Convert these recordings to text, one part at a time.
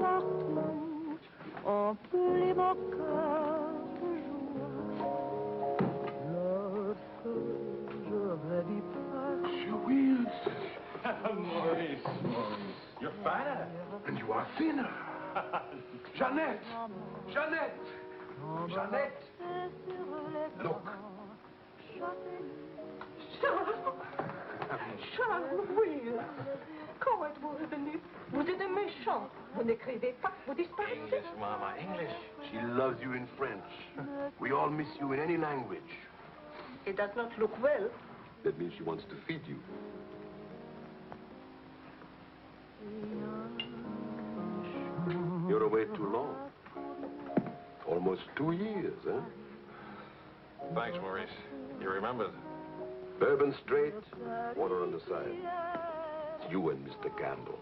partout, emplit mon cœur de joie. Lorsque je rêve pas. She will. Maurice, you're fatter. And you are thinner. Jeannette! Jeannette! Jeannette! Look. Charles, oui. Comment êtes-vous revenu? Vous êtes un méchant. Vous n'écrivez pas, vous disparaissez. English, Mama, English. She loves you in French. We all miss you in any language. It does not look well. That means she wants to feed you. You're away too long. Almost 2 years, huh? Thanks, Maurice. You remembered. Bourbon straight, water on the side. It's you and Mr. Campbell.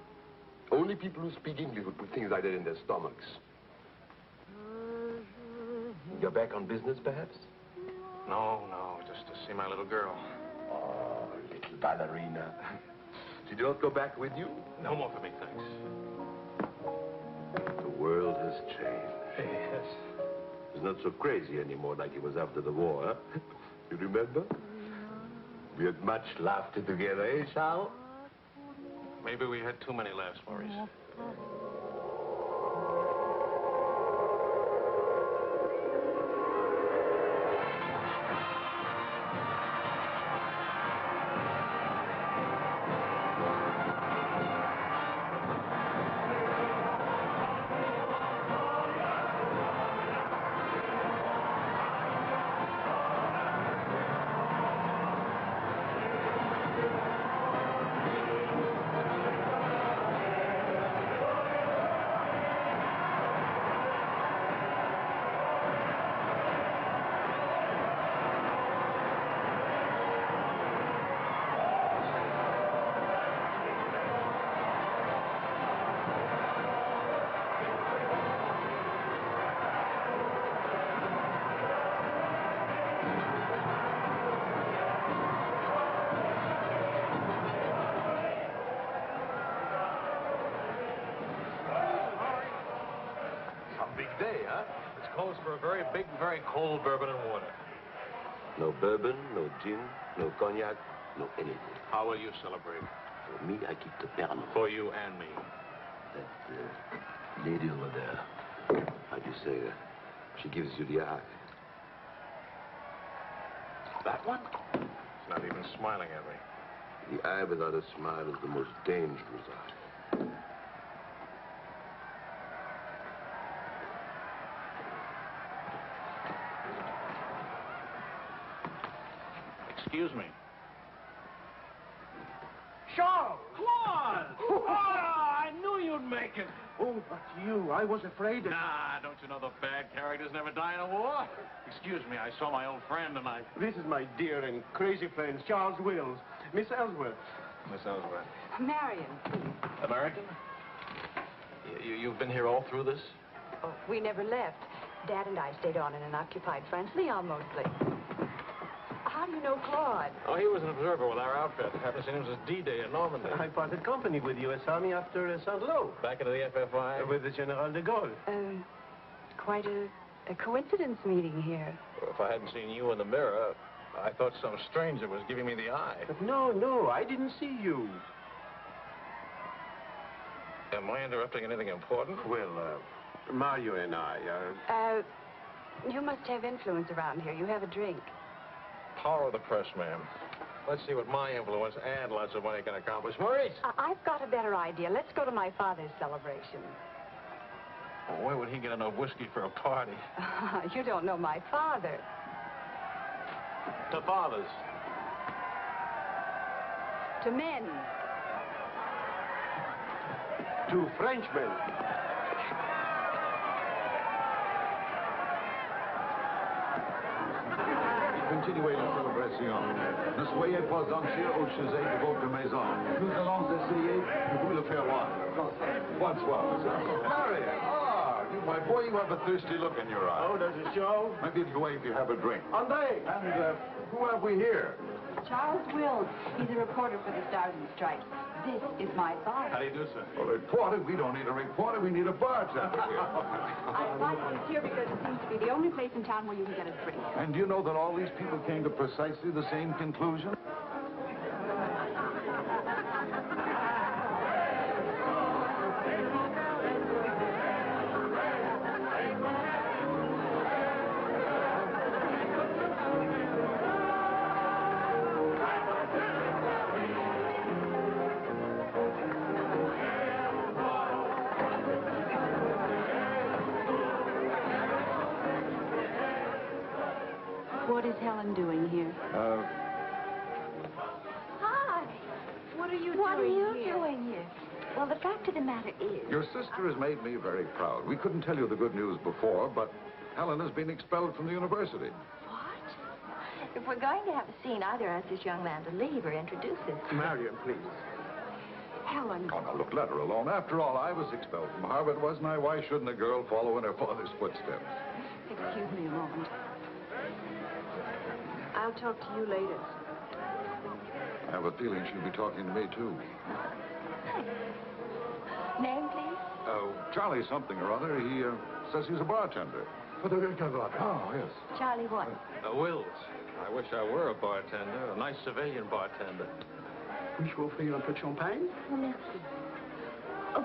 Only people who speak English would put things like that in their stomachs. You're back on business, perhaps? No, just to see my little girl. Oh, little ballerina. She did not go back with you? No more for me, thanks. The world has changed. Yes. It's not so crazy anymore like it was after the war, huh? You remember? We had much laughter together, eh, Charles? Maybe we had too many laughs, Maurice. Very cold bourbon and water. No bourbon, no gin, no cognac, no anything. How will you celebrate? For me, I keep the Pernod. For you and me. That lady over there, how do you say that? She gives you the eye. That one? She's not even smiling at me. The eye without a smile is the most dangerous eye. Excuse me. Charles! Claude! Oh, I knew you'd make it. Oh, but you, I was afraid that... Nah, don't you know the bad characters never die in a war? Excuse me, I saw my old friend and I... This is my dear and crazy friend, Charles Wills. Miss Ellsworth. Miss Ellsworth. Marion, please. American? You've been here all through this? Oh, we never left. Dad and I stayed on in an occupied France, Leon mostly. How do you know Claude? Oh, he was an observer with our outfit. Happened to see him since D-Day in Normandy. I parted company with U.S. Army after Saint-Lô. Back into the FFI? With the General de Gaulle. Quite a coincidence meeting here. Well, if I hadn't seen you in the mirror, I thought some stranger was giving me the eye. No, I didn't see you. Am I interrupting anything important? Well, Mario and I you must have influence around here. You have a drink. Power of the press, ma'am. Let's see what my influence and lots of money can accomplish. Maurice! I've got a better idea. Let's go to my father's celebration. Well, where would he get enough whiskey for a party? You don't know my father. To fathers. To men. To Frenchmen. Continuez la célébration. Ne soyez pas anxieux au sujet de votre maison. Nous allons essayer de vous le faire voir. Bonsoir, Marion. My boy, you have a thirsty look in your eye. Oh, does it show? Maybe it'll go away if you have a drink. André! And who have we here? Charles Wills. He's a reporter for the Stars and Stripes. This is my bar. How do you do, sir? A reporter? We don't need a reporter. We need a bartender here. I invited you here because it seems to be the only place in town where you can get a drink. And do you know that all these people came to precisely the same conclusion? What is Helen doing here? Hi. What are you doing here? Well, the fact of the matter is... Your sister has made me very proud. We couldn't tell you the good news before, but Helen has been expelled from the university. What? If we're going to have a scene, either ask this young man to leave or introduce us. Marion, please. Helen. Oh, no, look, let her alone. After all, I was expelled from Harvard, wasn't I? Why shouldn't a girl follow in her father's footsteps? Excuse me a moment. I'll talk to you later. I have a feeling she'll be talking to me, too. Name, please? Oh, Charlie something or other. He says he's a bartender. Oh, yes. Charlie what? Wills. I wish I were a bartender, a nice civilian bartender. Puis-je vous offrir un peu de champagne? Oh, merci.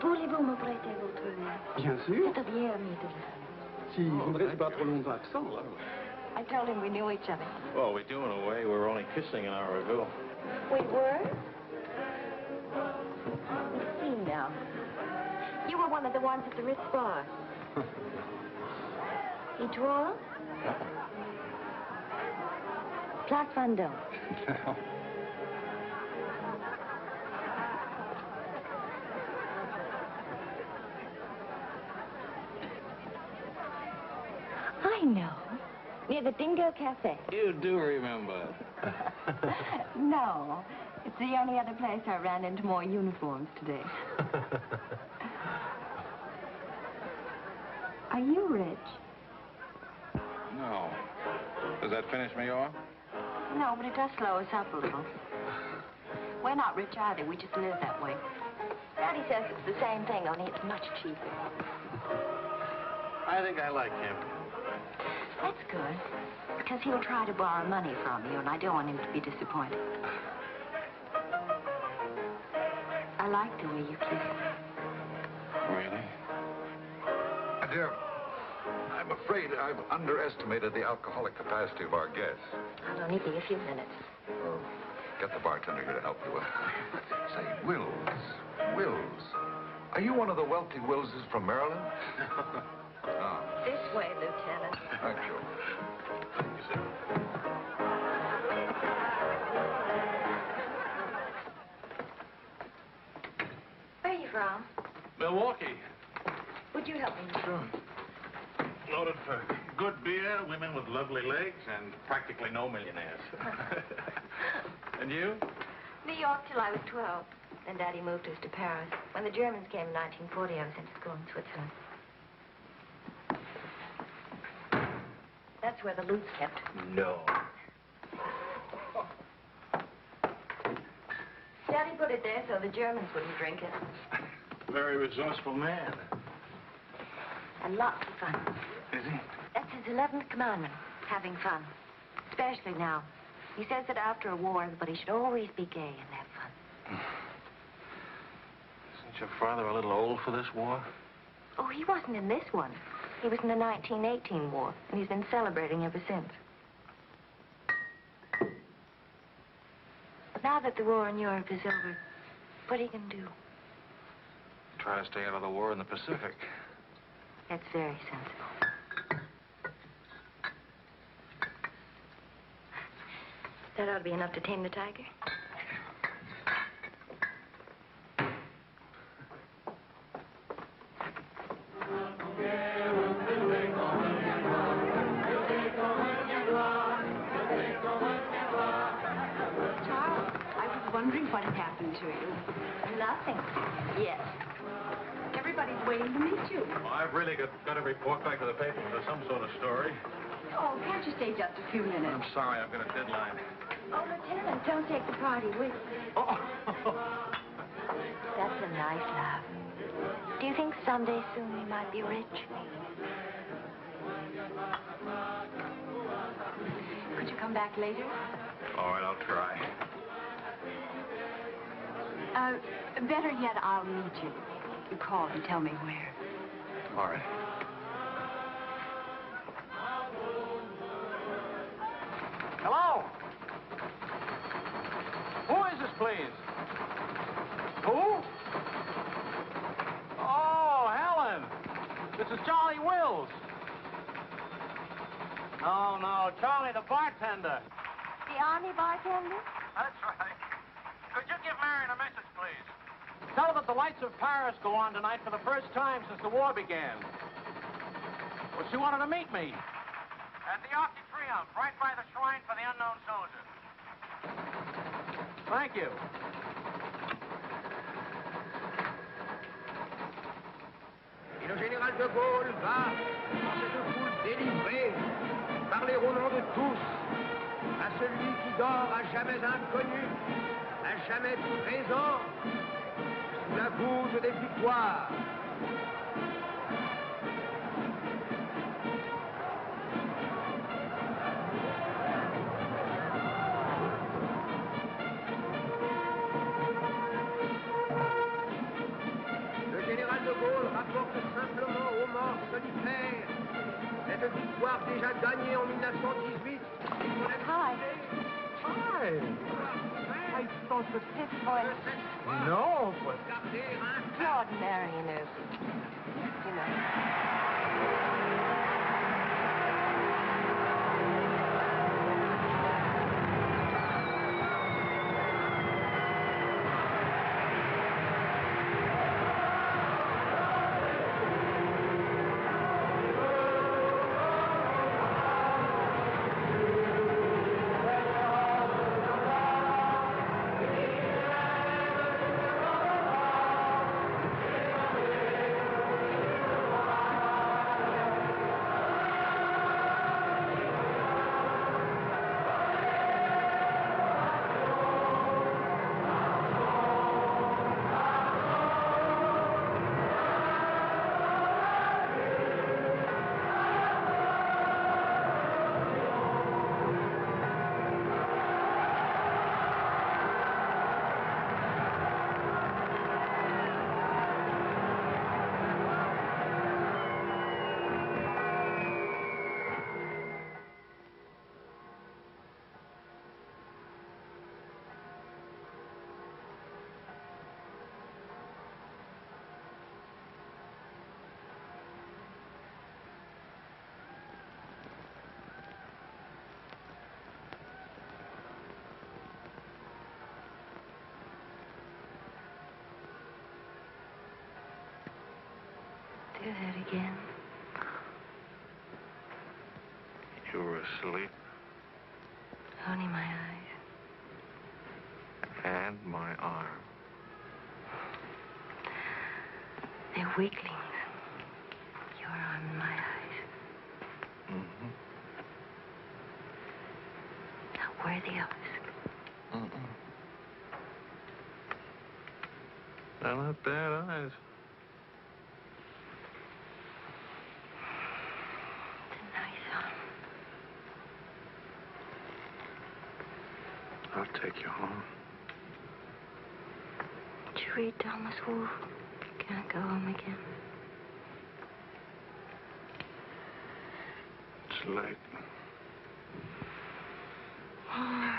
Voulez-vous me prêter votre verre? Bien sûr. C'est bien, Mr. Si vous ne restez pas trop longtemps absent. I told him we knew each other. Well, we do in a way. We were only kissing an hour ago. We were? Let's see now. You were one of the ones at the Ritz bar. Étoile? Place Vendôme. I know. Near the Dingo Cafe. You do remember. No. It's the only other place I ran into more uniforms today. Are you rich? No. Does that finish me off? No, but it does slow us up a little. We're not rich either. We just live that way. Daddy says it's the same thing, only it's much cheaper. I think I like him. That's good, because he'll try to borrow money from you, and I don't want him to be disappointed. I like the way you kiss him. Really? Dear, I'm afraid I've underestimated the alcoholic capacity of our guests. I'll only be a few minutes. Get the bartender here to help you. Say, Wills. Are you one of the wealthy Willses from Maryland? Ah, This way, Lieutenant. thank you. Thank you, sir. Where are you from? Milwaukee. Would you help me? Sure. Noted for good beer, women with lovely legs, and practically no millionaires. And you? New York till I was 12. Then Daddy moved us to Paris. When the Germans came in 1940, I was sent to school in Switzerland. That's where the loot's kept. No. Daddy put it there so the Germans wouldn't drink it. Very resourceful man. And lots of fun. Is he? That's his 11th commandment, having fun. Especially now. He says that after a war, everybody should always be gay and have fun. Isn't your father a little old for this war? Oh, he wasn't in this one. He was in the 1918 war, and he's been celebrating ever since. But now that the war in Europe is over, what are you going to do? Try to stay out of the war in the Pacific. That's very sensible. That ought to be enough to tame the tiger. Charles, I was wondering what had happened to you. Nothing. Yes. Everybody's waiting to meet you. Well, I've really got to report back to the paper for some sort of story. Oh, can't you stay just a few minutes? I'm sorry, I've got a deadline. Oh, Lieutenant, don't take the party with you. Oh. That's a nice love. Do you think someday soon we might be rich? Could you come back later? All right, I'll try. Better yet, I'll meet you. You call and tell me where. All right. Hello? Who is this, please? Who? Oh, Helen. This is Charlie Wills. No, Charlie, the bartender. The army bartender? That's right. Could you give Marion a message, please? Tell her that the lights of Paris go on tonight for the first time since the war began. Well, she wanted to meet me. At the Arc de Triomphe, right by the shrine for the unknown soldier. Thank you. Et le général de Gaulle va, dans cette foule délivrée, parler au nom de tous, à celui qui dort à jamais inconnu, à jamais présent, sous la voûte des victoires. Le général de Gaulle rapporte simplement aux morts solitaires cette victoire déjà gagnée en 1918. Hi. Hi. I thought that... His voice. No, but... It's ordinary, you know. Do that again. You were asleep. Only my eyes. And my arm. They're weaklings. Your arm and my eyes. Mm-hmm. Not worthy of us. Mm-mm. They're not bad eyes. It's a nice arm. I'll take you home. Did you read Thomas Wolfe? Can't go home again. It's late. All right.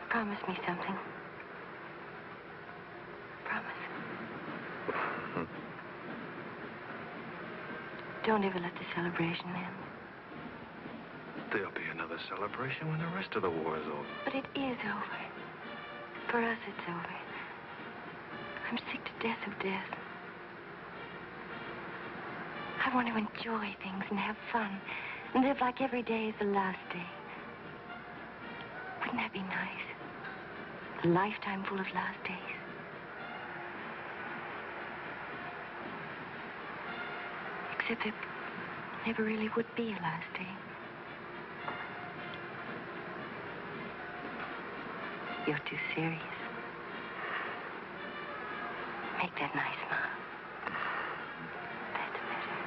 Promise me something. Promise. Don't ever let the celebration end. There'll be another celebration when the rest of the war is over. But it is over. For us, it's over. I'm sick to death of death. I want to enjoy things and have fun. And live like every day is the last day. Wouldn't that be nice? A lifetime full of last days. Except it never really would be a last day. You're too serious. Make that nice smile. That's better.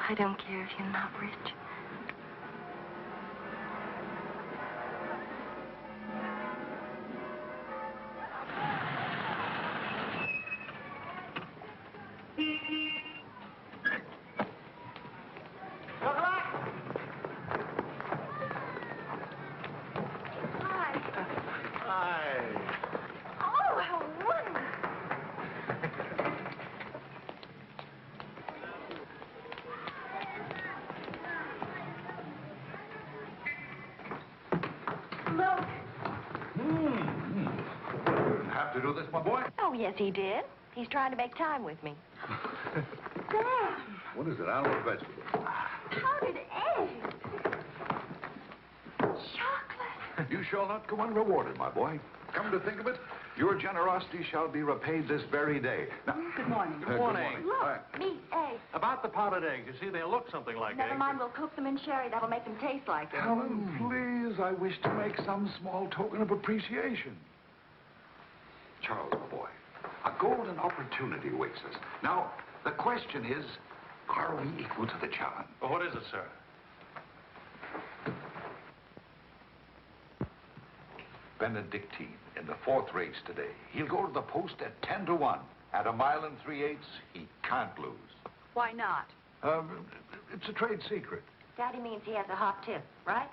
I don't care if you're not rich. To do this, my boy? Oh, yes, he did. He's trying to make time with me. Sam! What is it? I don't know vegetables. Powdered eggs. Chocolate. You shall not go unrewarded, my boy. Come to think of it, your generosity shall be repaid this very day. Now, Good morning. Good morning. Look, All right. meat, eggs. About the powdered eggs, you see, they look something like Never eggs. mind, we'll cook them in sherry. That'll make them taste like it. Helen, please, I wish to make some small token of appreciation. Charles, my boy, a golden opportunity awaits us. Now, the question is, are we equal to the challenge? Well, what is it, sir? Benedictine in the 4th race today. He'll go to the post at 10 to 1. At 1 3/8 he can't lose. Why not? It's a trade secret. Daddy means he has a hot tip, right?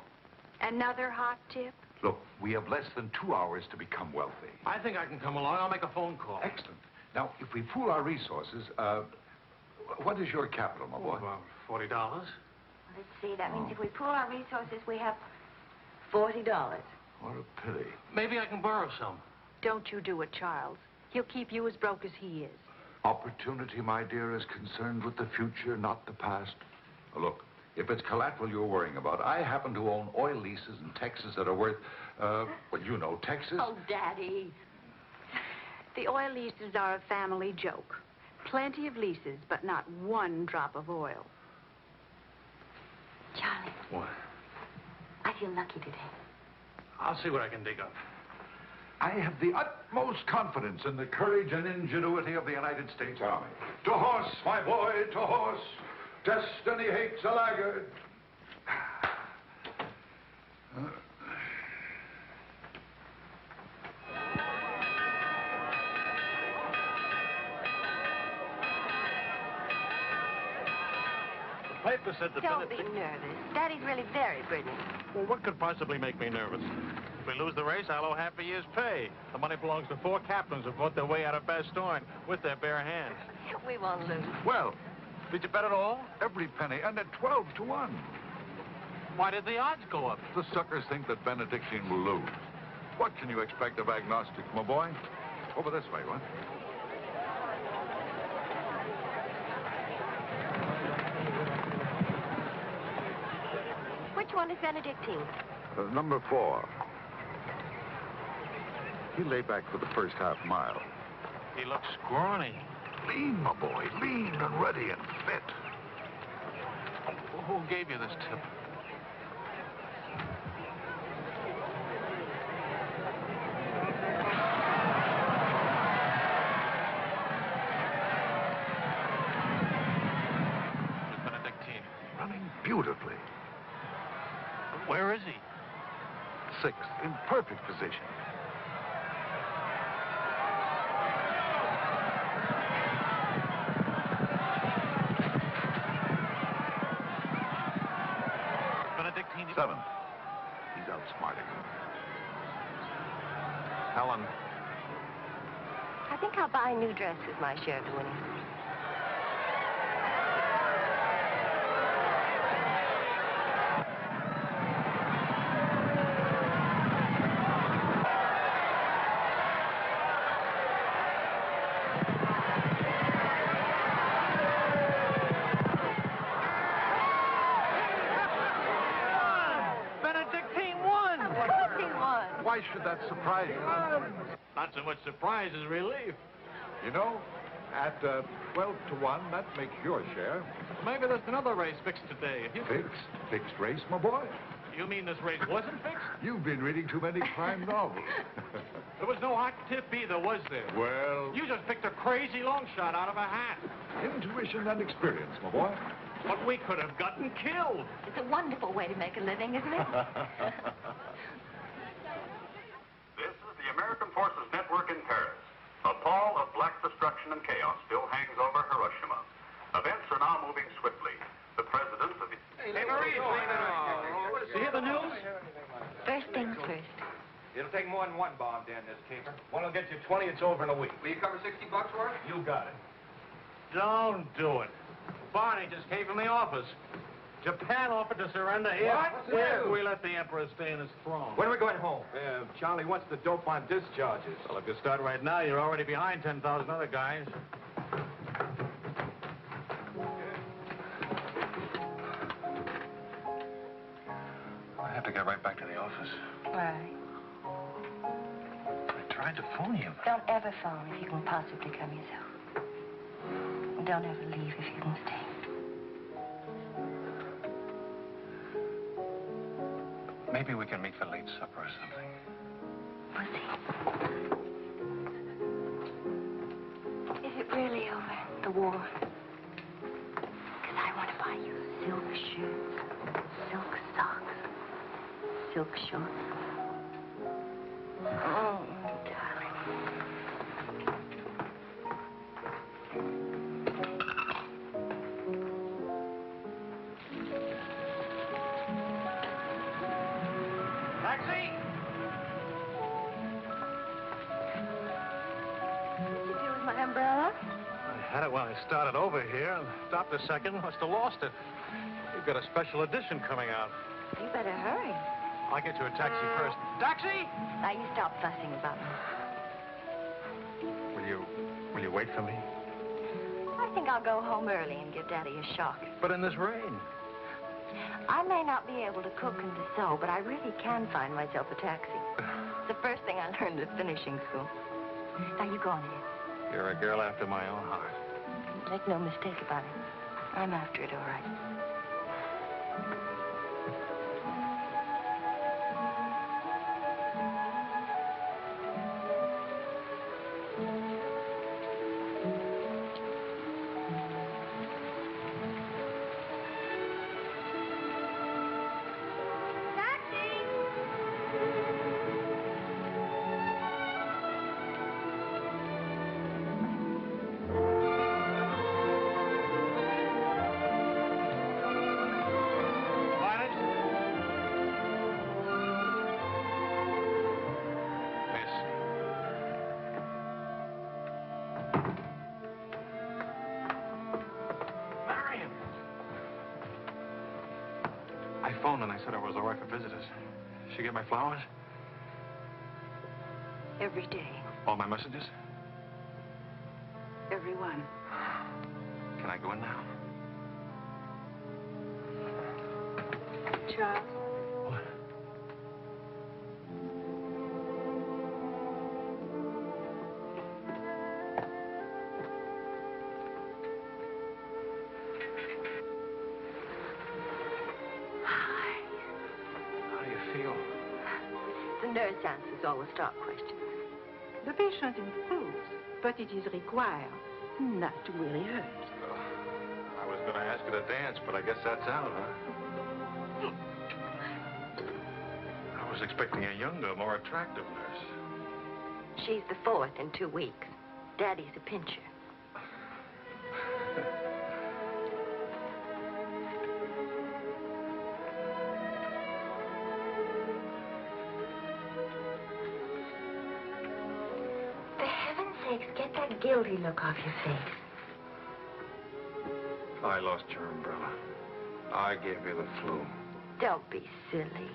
Another hot tip? Look, we have less than 2 hours to become wealthy. I think I can come along. I'll make a phone call. Excellent. Now, if we pool our resources, what is your capital, my boy? About $40. Let's see. That means if we pool our resources, we have $40. What a pity. Maybe I can borrow some. Don't you do it, Charles. He'll keep you as broke as he is. Opportunity, my dear, is concerned with the future, not the past. Look, if it's collateral you're worrying about, I happen to own oil leases in Texas that are worth, well, you know, Texas. Oh, Daddy. The oil leases are a family joke. Plenty of leases, but not one drop of oil. Charlie, What? I feel lucky today. I'll see what I can dig up. I have the utmost confidence in the courage and ingenuity of the United States Army. To horse, my boy, to horse. Destiny hates a laggard. The paper said that Don't be nervous. Daddy's really very brilliant. Well, what could possibly make me nervous? If we lose the race, I'll owe half a year's pay. The money belongs to 4 captains who fought their way out of Bastogne with their bare hands. We won't lose. Well, Did you bet it all? every penny, and at 12 to 1. Why did the odds go up? The suckers think that Benedictine will lose. What can you expect of agnostics, my boy? Over this way, what? Which one is Benedictine? Number 4. He lay back for the first half mile. He looks scrawny. Lean, my boy, lean and ready and fit. Who gave you this tip? Benedictine. Running beautifully. Where is he? 6th, in perfect position. Benedictine. 7th. He's outsmarting him. Helen. I think I'll buy a new dress with my share of the winning. why should that surprise you? Not so much surprise as relief. You know, at 12 to 1, that makes your share. Maybe there's another race fixed today. Fixed? Fixed race, my boy? You mean this race wasn't fixed? You've been reading too many crime novels. There was no hot tip either, was there? Well, You just picked a crazy long shot out of a hat. intuition and experience, my boy. But we could have gotten killed. It's a wonderful way to make a living, isn't it? This is the American Forces Network in Paris. A pall of black destruction and chaos still hangs over Hiroshima. Events are now moving swiftly. The president of the... Hey, Maurice, you hear the news? First things first. It'll take more than one bomb down this caper. One will get you 20, it's over in a week. Will you cover $60 for it? You got it. Don't do it. Barney just came from the office. Japan offered to surrender here. What? If we let the Emperor stay in his throne. When are we going home? Charlie wants the dope on discharges. Well, if you start right now, you're already behind 10,000 other guys. I have to get right back to the office. Why? I tried to phone you. Don't ever phone if you can possibly come yourself. And don't ever leave if you can stay. Maybe we can meet for late supper or something. Pussy. Is it really over, the war? Because I want to buy you silk shirts, silk socks, silk shorts. Oh, darling. Taxi! What'd you do with my umbrella? I had it when I started over here and stopped a second. Must have lost it. We've got a special edition coming out. You better hurry. I'll get you a taxi first. Taxi! Now, you stop fussing about me. Will you wait for me? I think I'll go home early and give Daddy a shock. But in this rain. I may not be able to cook and to sew, but I really can find myself a taxi. It's the first thing I learned at finishing school. Now, you go on ahead. You're a girl after my own heart. Make no mistake about it. I'm after it, all right. I phoned and I said I was all right for visitors. She get my flowers? Every day, All my messages? everyone. Can I go in now? Charles, What? How do you feel? The nurse answers all the stock questions. the patient improves, but it is required not to really hurt. I was going to ask her to dance, but I guess that's out, huh? I was expecting a younger, more attractive nurse. She's the fourth in 2 weeks. Daddy's a pincher. For heaven's sakes, get that guilty look off your face. I lost your umbrella. I gave you the flu. Don't be silly.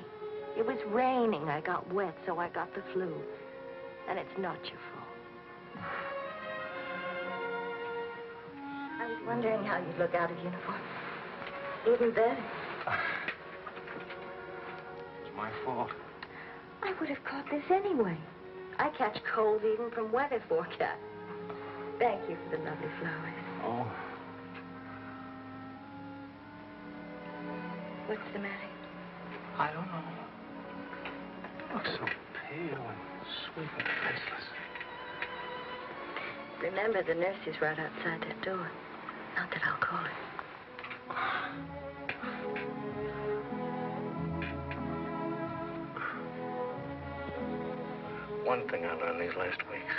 It was raining. I got wet, so I got the flu. And it's not your fault. I was wondering how you'd look out of uniform. Even better. It's my fault. I would have caught this anyway. I catch colds even from weather forecast. Thank you for the lovely flowers. Oh. What's the matter? I don't know. You look so pale and sweet and faceless. Remember, the nurse is right outside that door. Not that I'll call her. One thing I learned these last weeks.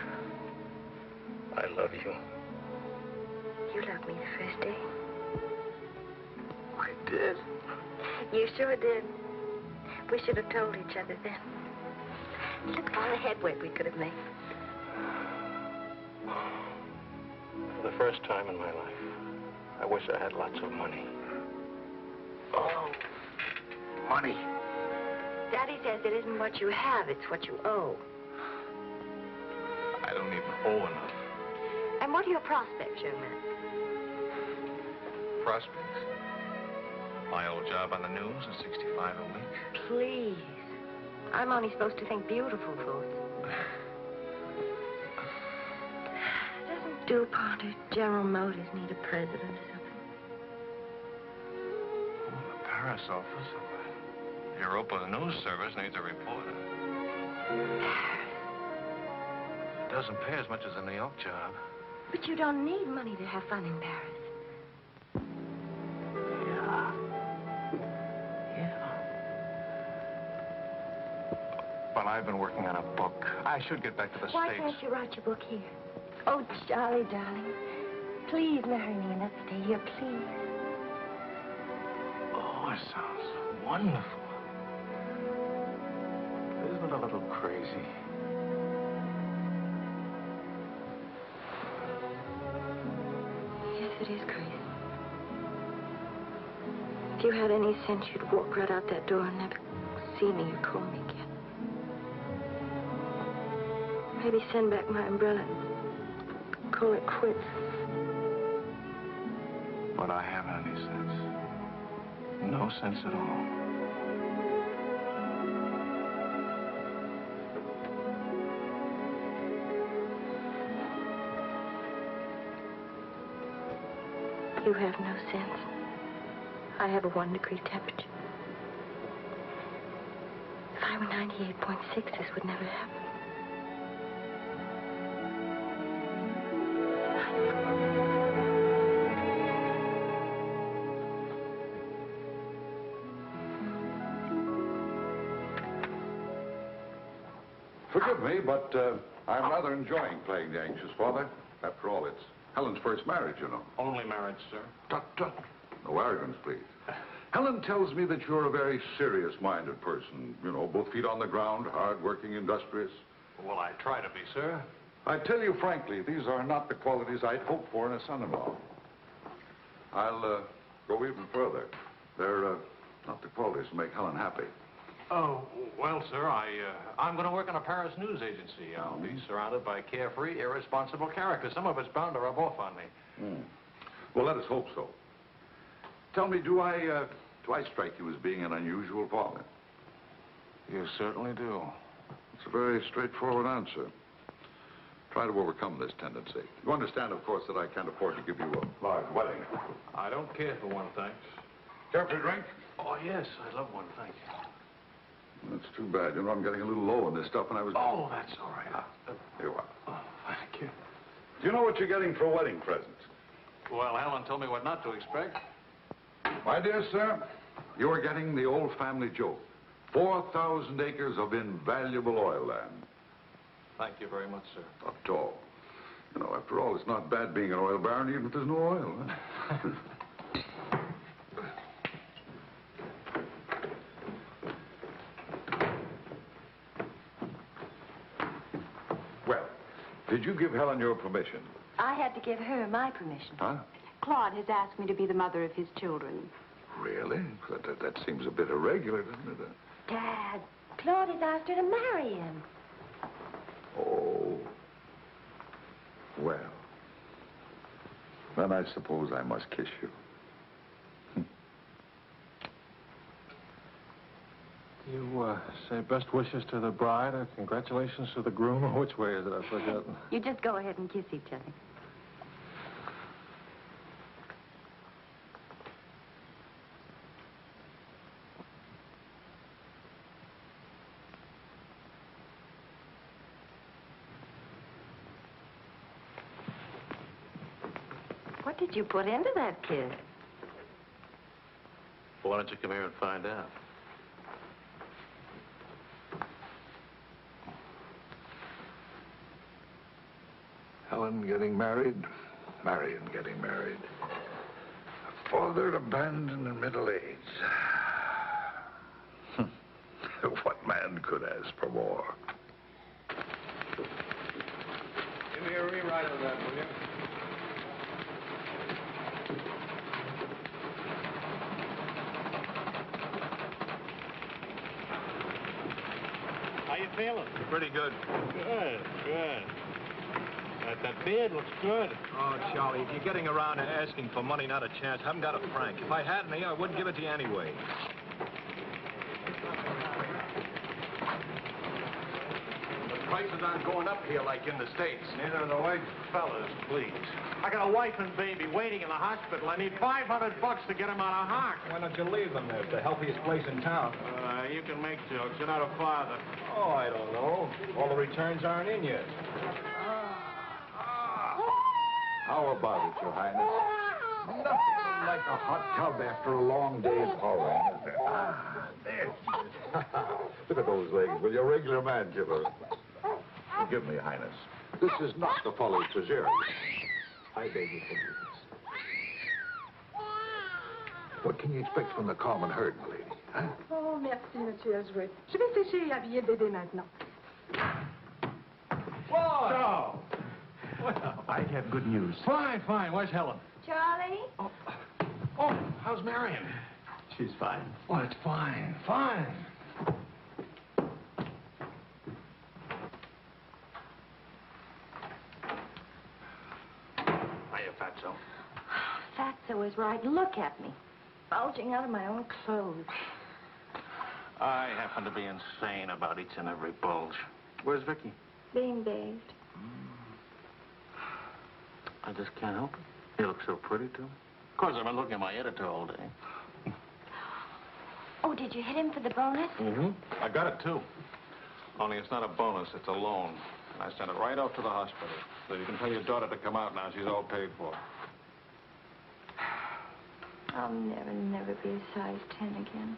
I love you. You loved me the first day. I did. You sure did. We should have told each other then. Look at all the headway we could have made. For the first time in my life, I wish I had lots of money. Oh, money. Daddy says it isn't what you have, it's what you owe. I don't even owe enough. And what are your prospects, young man? Prospects? My old job on the news at 65 a week. Please. I'm only supposed to think beautiful thoughts. Doesn't DuPont or General Motors need a president or something? Oh, the Paris office of the Europa News Service needs a reporter. It doesn't pay as much as a New York job. But you don't need money to have fun in Paris. Well, I've been working on a book. I should get back to the Why States. can't you write your book here? Oh, Charlie, darling. Please marry me and let's stay here, please. Oh, it sounds wonderful. Isn't it a little crazy? Yes, it is crazy. If you had any sense, you'd walk right out that door and never see me or call me again. Maybe send back my umbrella and call it quits. But I haven't any sense. No sense at all. You have no sense. I have a 1-degree temperature. If I were 98.6, this would never happen. Forgive me, but I'm rather enjoying playing the anxious father. After all, it's Helen's first marriage, you know. Only marriage, sir. Tut, tut. No arrogance, please. Helen tells me that you're a very serious-minded person. You know, both feet on the ground, hard-working, industrious. Well, I try to be, sir. I tell you frankly, these are not the qualities I'd hoped for in a son-in-law. I'll go even further. They're not the qualities that make Helen happy. Oh, well, sir, I'm going to work in a Paris news agency. I'll be surrounded by carefree, irresponsible characters. Some of it's bound to rub off on me. Well, let us hope so. Tell me, do I strike you as being an unusual father? You certainly do. It's a very straightforward answer. Try to overcome this tendency. You understand, of course, that I can't afford to give you a large wedding. I don't care for one, thanks. Care for a drink? Oh, yes, I'd love one, thank you. That's too bad. You know, I'm getting a little low on this stuff, and I was... Oh, that's all right. Here you are. Oh, thank you. Do you know what you're getting for a wedding present? Well, Helen told me what not to expect. My dear sir, you are getting the old family joke. 4,000 acres of invaluable oil land. Thank you very much, sir. Not at all. You know, after all, it's not bad being an oil baron, even if there's no oil. Huh? Well, did you give Helen your permission? I had to give her my permission. Huh? Claude has asked me to be the mother of his children. Really? That seems a bit irregular, doesn't it? Dad, Claude has asked her to marry him. Oh. Well. Then I suppose I must kiss you. You say best wishes to the bride or congratulations to the groom? Or which way is it? I've forgotten. You just go ahead and kiss each other. What did you put into that kiss? Why don't you come here and find out? Helen getting married, Marion getting married. A father abandoned in middle age. What man could ask for more? Give me a rewrite of that, will you? How you feeling? Pretty good. Good, good. That beard looks good. Oh, Charlie, if you're getting around and asking for money, not a chance. I haven't got a franc. If I had any, I wouldn't give it to you anyway. Prices aren't going up here like in the States. Neither are the white fellas, please. I got a wife and baby waiting in the hospital. I need $500 to get them out of hock. Why don't you leave them there? It's the healthiest place in town. You can make jokes. You're not a father. Oh, I don't know. All the returns aren't in yet. How about it, Your Highness? Nothing like a hot tub after a long day of hauling, is there? There. Look at those legs. Will you, regular man giver? Forgive me, Highness. This is not the Folly Treasury. I beg your forgiveness. What can you expect from the common herd, my lady? Huh? Oh, merci, Monsieur Ezra. Je vais sécher et habiller le bébé maintenant. So, Well, I have good news. fine, fine. Where's Helen? Charlie? Oh, how's Marion? She's fine. Oh, it's fine, fine. Hiya, Fatso. Fatso is right. Look at me. Bulging out of my own clothes. I happen to be insane about each and every bulge. Where's Vicky? Being bathed. I just can't help it. You look so pretty, too. Of course, I've been looking at my editor all day. Oh, did you hit him for the bonus? Mm-hmm. I got it, too. Only it's not a bonus, it's a loan. And I sent it right off to the hospital. So you can tell your daughter to come out now. She's all paid for. I'll never be a size 10 again.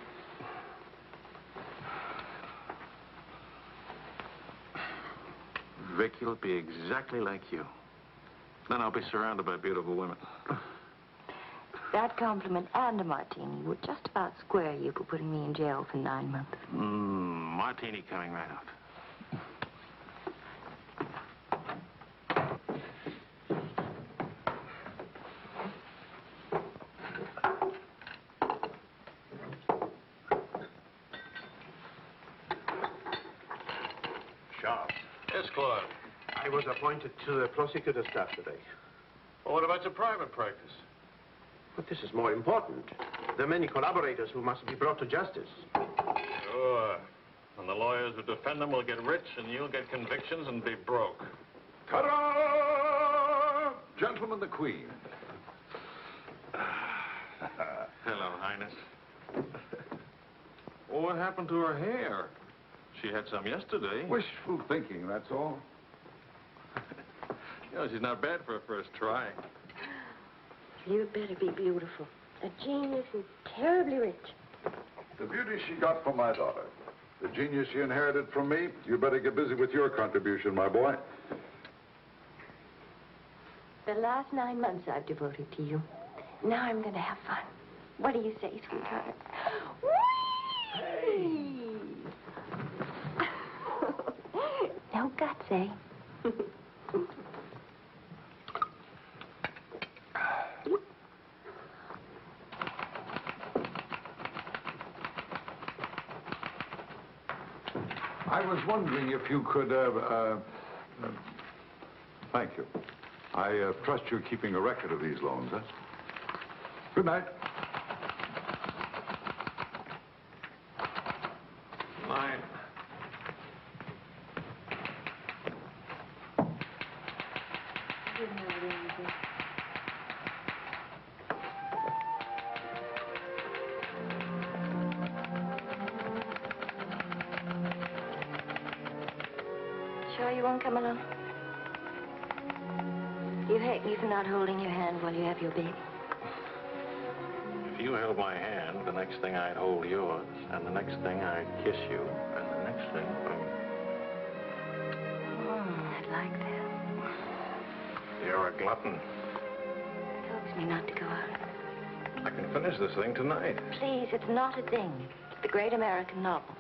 Vicky will be exactly like you. Then I'll be surrounded by beautiful women. That compliment and a martini would just about square you for putting me in jail for 9 months. Martini coming right up. Sharp. Yes, Claude. I was appointed to the prosecutor's staff today. Well, what about your private practice? But this is more important. There are many collaborators who must be brought to justice. Sure. And the lawyers who defend them will get rich, and you'll get convictions and be broke. Ta-da! Gentlemen, the Queen. Hello, Highness. Well, what happened to her hair? She had some yesterday. Wishful thinking, that's all. You know, she's not bad for a first try. You'd better be beautiful. A genius and terribly rich. The beauty she got from my daughter. The genius she inherited from me. You better get busy with your contribution, my boy. The last 9 months I've devoted to you. Now I'm going to have fun. What do you say, sweetheart? Whee! No guts, eh? I was wondering if you could, thank you. I trust you're keeping a record of these loans, huh? Good night. sure you won't come along? You hate me for not holding your hand while you have your baby. If you held my hand, the next thing I'd hold yours, and the next thing I'd kiss you, and the next thing... I'd like that. You're a glutton. Coax me not to go out. I can finish this thing tonight. Please, it's not a thing. It's the great American novel.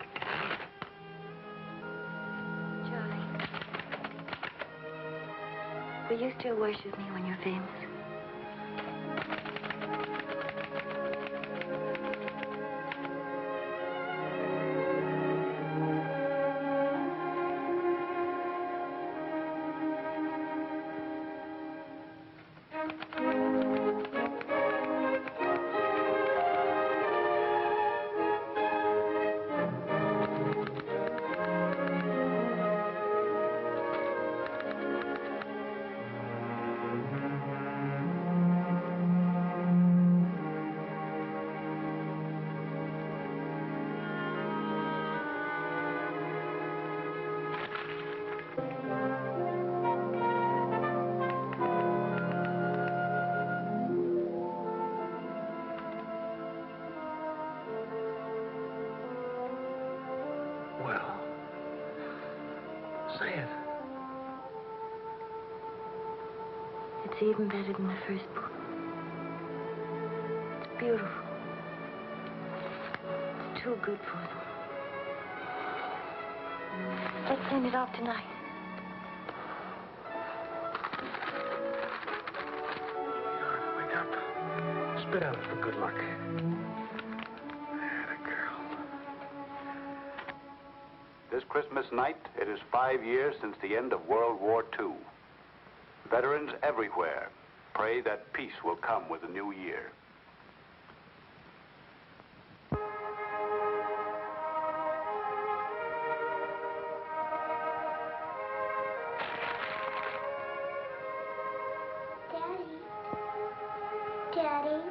Charlie, will you still worship me when you're famous? It's even better than the first book. It's beautiful. It's too good for them. Let's send it off tonight. Wake up. Spit out for good luck. That girl. This Christmas night, it is 5 years since the end of World War II. Veterans everywhere pray that peace will come with the new year. Daddy.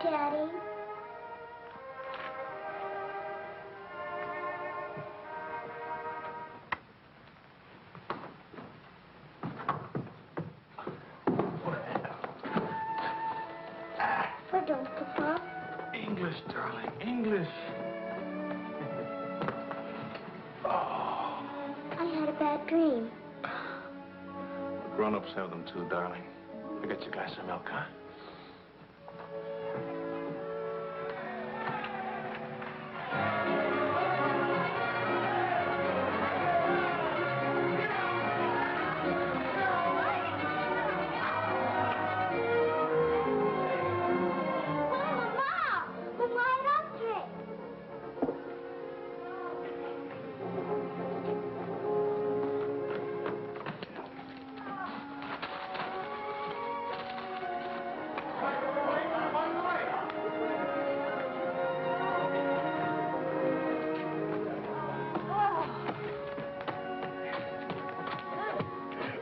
Daddy. Pardon, Papa. English, darling, English. Oh. I had a bad dream. Grown-ups have them too, darling. I'll get you a glass of milk, huh?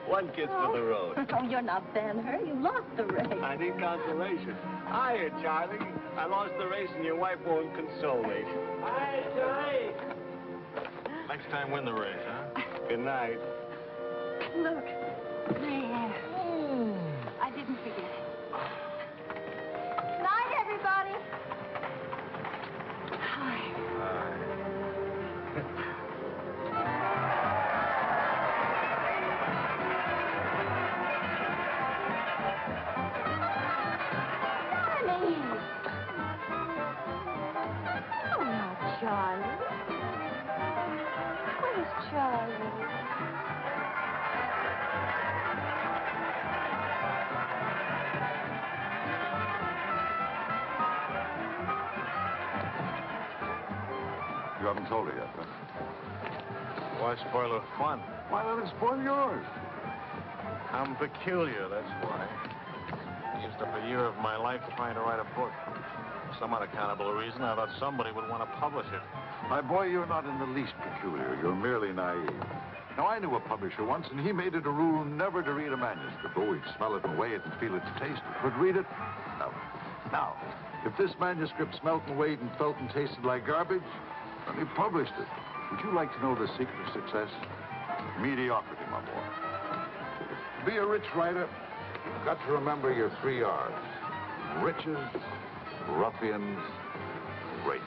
One kiss for the road. Oh, you're not Ben-Hur. You lost the race. I need consolation. Hiya, Charlie. I lost the race and your wife won't console me. Hi, Charlie. Next time, win the race, huh? Good night. Look, there. I didn't forget. Night, everybody. Hi. Charlie. Where's Charlie? You haven't told her yet, huh? Why spoil her fun? Why let it spoil yours? I'm peculiar, that's why. I used up a year of my life trying to write a book. For some unaccountable reason, I thought somebody would want to publish it. My boy, you're not in the least peculiar. You're merely naive. Now, I knew a publisher once, and he made it a rule never to read a manuscript. Oh, he'd smell it and weigh it and feel its taste. But read it? No. Now, if this manuscript smelt and weighed and felt and tasted like garbage, then he published it. Would you like to know the secret of success? Mediocrity, my boy. To be a rich writer, you've got to remember your 3 R's. Riches, ruffians, race.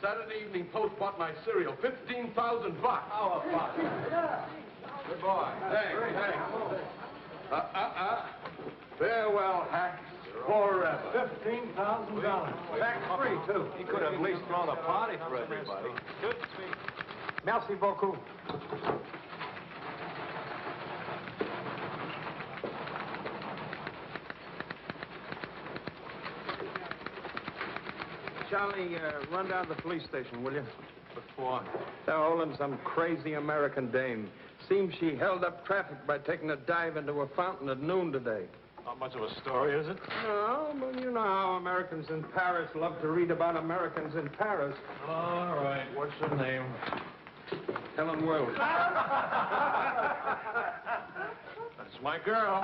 Saturday Evening Post bought my cereal. $15,000. How about it? Yeah. Good boy. Thanks. Farewell, hacks. Forever. $15,000. Tax-free, too. He could have at least thrown a party for everybody. Good speech. Merci beaucoup. Charlie, run down to the police station, will you? What for? They're holding some crazy American dame. Seems she held up traffic by taking a dive into a fountain at noon today. Not much of a story, is it? No, but you know how Americans in Paris love to read about Americans in Paris. All right. What's her name? Helen Wells. That's my girl.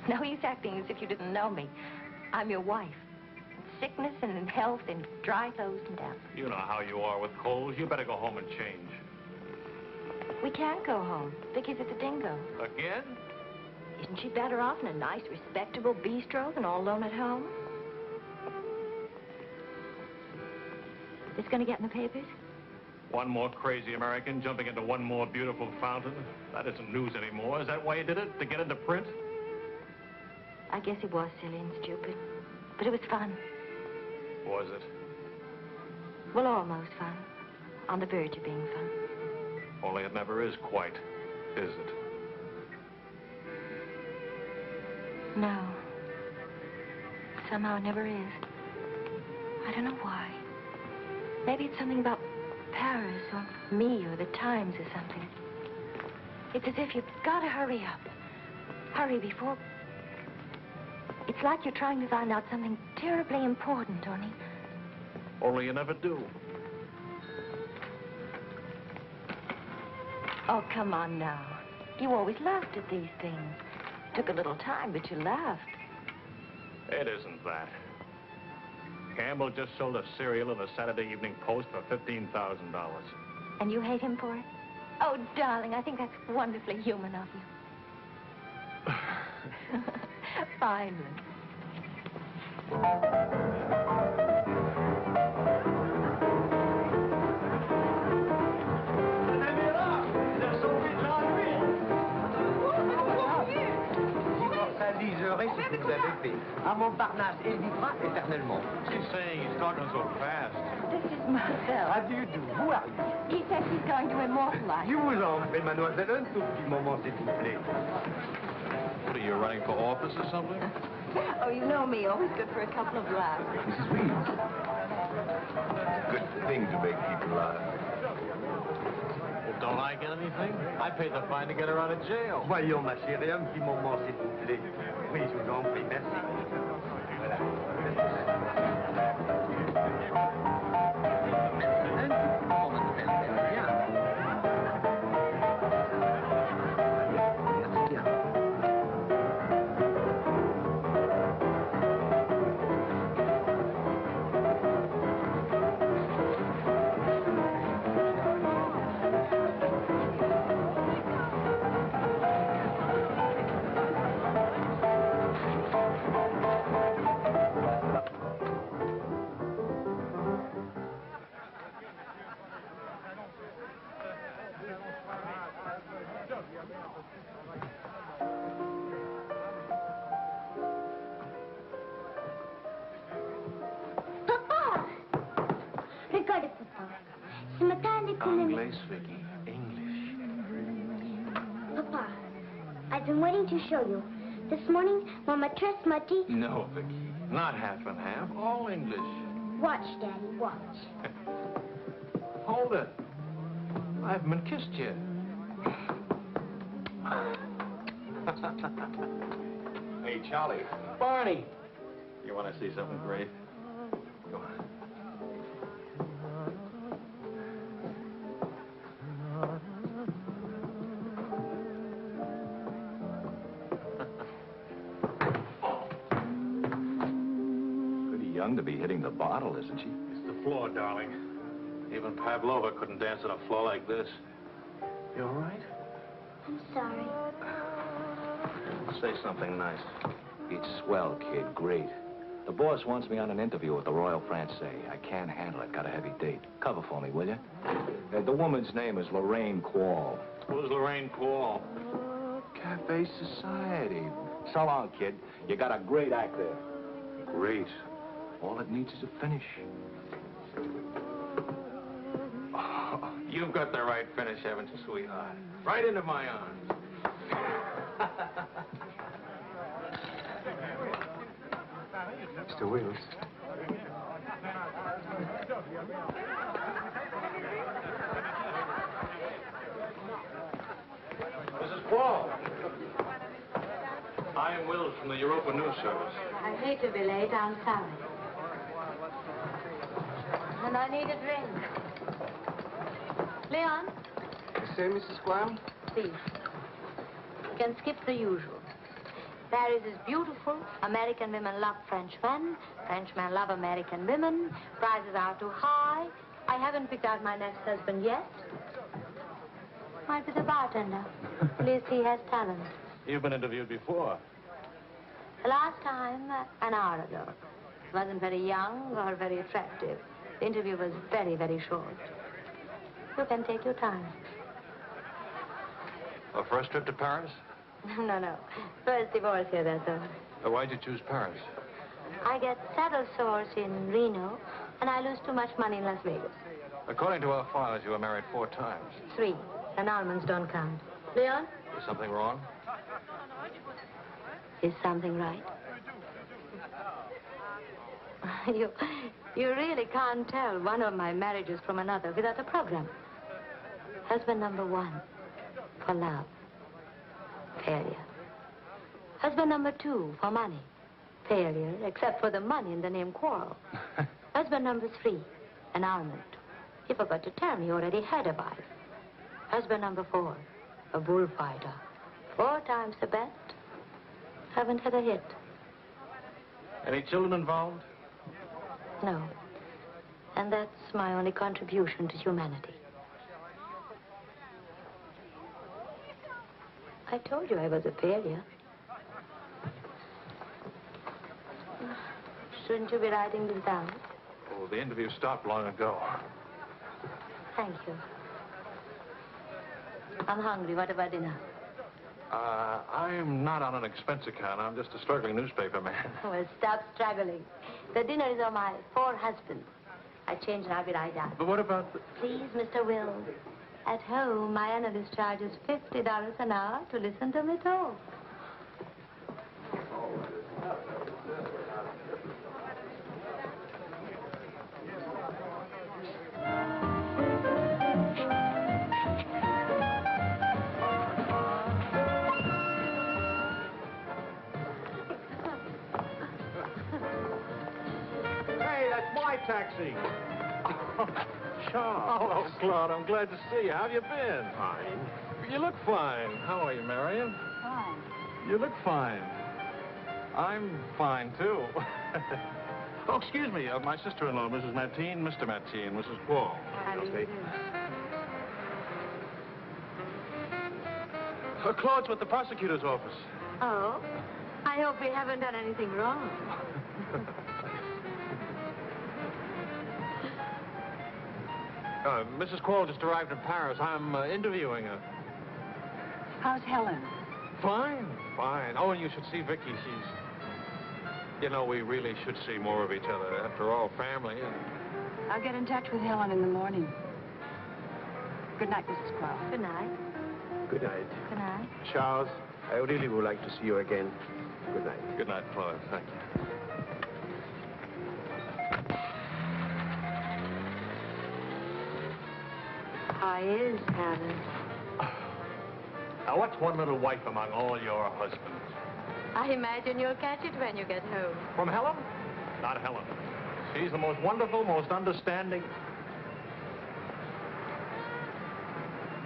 No use acting as if you didn't know me. I'm your wife. In sickness and in health, in dry clothes and damp. You know how you are with colds. You better go home and change. We can't go home. Vicky's at the Dingo. Again? Isn't she better off in a nice, respectable bistro than all alone at home? This gonna get in the papers? One more crazy American jumping into one more beautiful fountain. That isn't news anymore. Is that why you did it? To get into print? I guess it was silly and stupid. But it was fun. Was it? Well, almost fun. On the verge of being fun. Only it never is quite, is it? No. Somehow it never is. I don't know why. Maybe it's something about Paris or me or the Times or something. It's as if you've got to hurry up. Hurry before... It's like you're trying to find out something terribly important, Tony. Only you never do. Oh, come on now. You always laughed at these things. Took a little time, but you laughed. It isn't that. Campbell just sold a cereal in the Saturday Evening Post for $15,000. And you hate him for it? Oh, darling, I think that's wonderfully human of you. Finally. Immortaliserai ce que vous avez fait. À Montparnasse, il vivra éternellement. She's saying he's talking so fast. This is Marcel. How do you do? Who are you? He says he's going to immortalize. Je vous en prie, mademoiselle, un tout petit moment, s'il vous plaît. What are you, running for office or something? Oh, you know me, always good for a couple of laughs. Mrs. Reeves. Good thing to make people laugh. Well, don't I get anything? I paid the fine to get her out of jail. Voyons, ma chérie, un petit moment, s'il vous plaît. Oui, je vous en prie, merci. Voilà. Un petit moment, mademoiselle. Bien. Merci bien. Papa! English, Vicky. English. Papa, I've been waiting to show you. This morning, Mama trust Muddy. No, Vicky. Not half and half. All English. Watch, Daddy, watch. Hold it. I haven't been kissed yet. Hey, Charlie. Barney. You want to see something great? Come on. Pretty young to be hitting the bottle, isn't she? It's the floor, darling. Even Pavlova couldn't dance on a floor like this. You all right? I'm sorry. Say something nice. It's swell, kid. Great. The boss wants me on an interview with the Royal Francais. I can't handle it. Got a heavy date. Cover for me, will you? The woman's name is Lorraine Quall. Who's Lorraine Quall? Cafe Society. So long, kid. You got a great act there. Great. All it needs is a finish. Oh, you've got the right finish, haven't you, sweetheart? Right into my arms. Mr. Wills. Mrs. Quall. I am Wills from the Europa News Service. I hate to be late. I'm sorry. And I need a drink. Leon? You say, Mrs. Quall? Please. You can skip the usual. Paris is beautiful. American women love Frenchmen. Frenchmen love American women. Prices are too high. I haven't picked out my next husband yet. Might be the bartender. At least he has talent. You've been interviewed before. The last time, an hour ago. He wasn't very young or very attractive. The interview was very, very short. You can take your time. A first trip to Paris? No. First divorce here, that's all. Why'd you choose Paris? I get saddle sores in Reno, and I lose too much money in Las Vegas. According to our files, you were married 4 times. 3. Annulments don't count. Leon? Is something wrong? Is something right? You really can't tell one of my marriages from another without a program. Husband number 1, for love. Failure. Husband number 2, for money. Failure, except for the money in the name Quarrel. Husband number 3, annulment. You forgot to tell me you already had a wife. Husband number 4, a bullfighter. 4 times the bet. Haven't had a hit. Any children involved? No. And that's my only contribution to humanity. I told you I was a failure. Shouldn't you be writing this down? Oh, the interview stopped long ago. Thank you. I'm hungry. What about dinner? I'm not on an expense account. I'm just a struggling newspaper man. Well, stop struggling. The dinner is on my 4 husbands. I change and I'll be right down. But what about the... Please, Mr. Wills. At home, my analyst charges $50 an hour to listen to me talk. Hey, that's my taxi. Charles. Hello, Claude. I'm glad to see you. How have you been? Fine. You look fine. How are you, Marion? Fine. You look fine. I'm fine, too. Oh, excuse me. My sister-in-law, Mrs. Mateen, Mr. Mateen, Mrs. Quall. Claude's with the prosecutor's office. Oh? I hope we haven't done anything wrong. Mrs. Quall just arrived in Paris. I'm interviewing her. How's Helen? Fine, fine. Oh, and you should see Vicky. She's... You know, we really should see more of each other. After all, family and... I'll get in touch with Helen in the morning. Good night, Mrs. Crowe. Good night. Good night. Good night. Charles, I really would like to see you again. Good night. Good night, Claude. Thank you. How is Helen? Now, what's one little wife among all your husbands? I imagine you'll catch it when you get home. From Helen? Not Helen. She's the most wonderful, most understanding.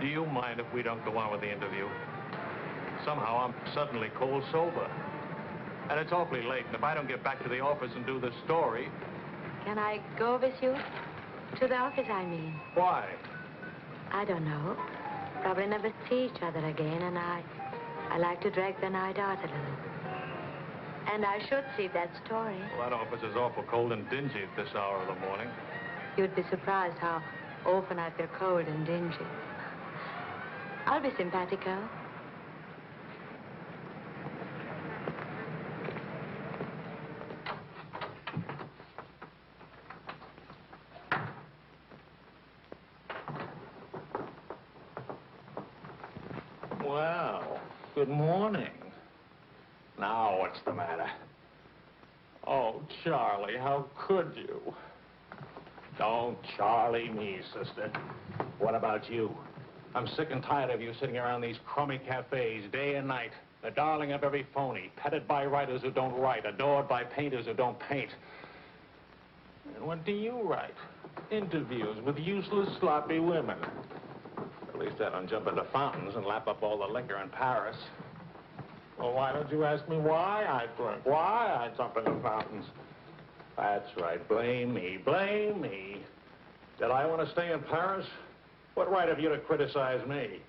Do you mind if we don't go on with the interview? Somehow I'm suddenly cold sober. And it's awfully late, and if I don't get back to the office and do this story... Can I go with you? To the office, I mean. Why? I don't know. Probably never see each other again, and I like to drag the night out a little. And I should see that story. Well, that office is awful cold and dingy at this hour of the morning. You'd be surprised how often I feel cold and dingy. I'll be simpatico. Well, good morning. Now, what's the matter? Oh, Charlie, how could you? Don't Charlie me, sister. What about you? I'm sick and tired of you sitting around these crummy cafes day and night, the darling of every phony, petted by writers who don't write, adored by painters who don't paint. And what do you write? Interviews with useless, sloppy women. At least I don't jump into fountains and lap up all the liquor in Paris. Well, why don't you ask me why I drink? Why I jump into fountains? That's right. Blame me. Blame me. Did I want to stay in Paris? What right have you to criticize me?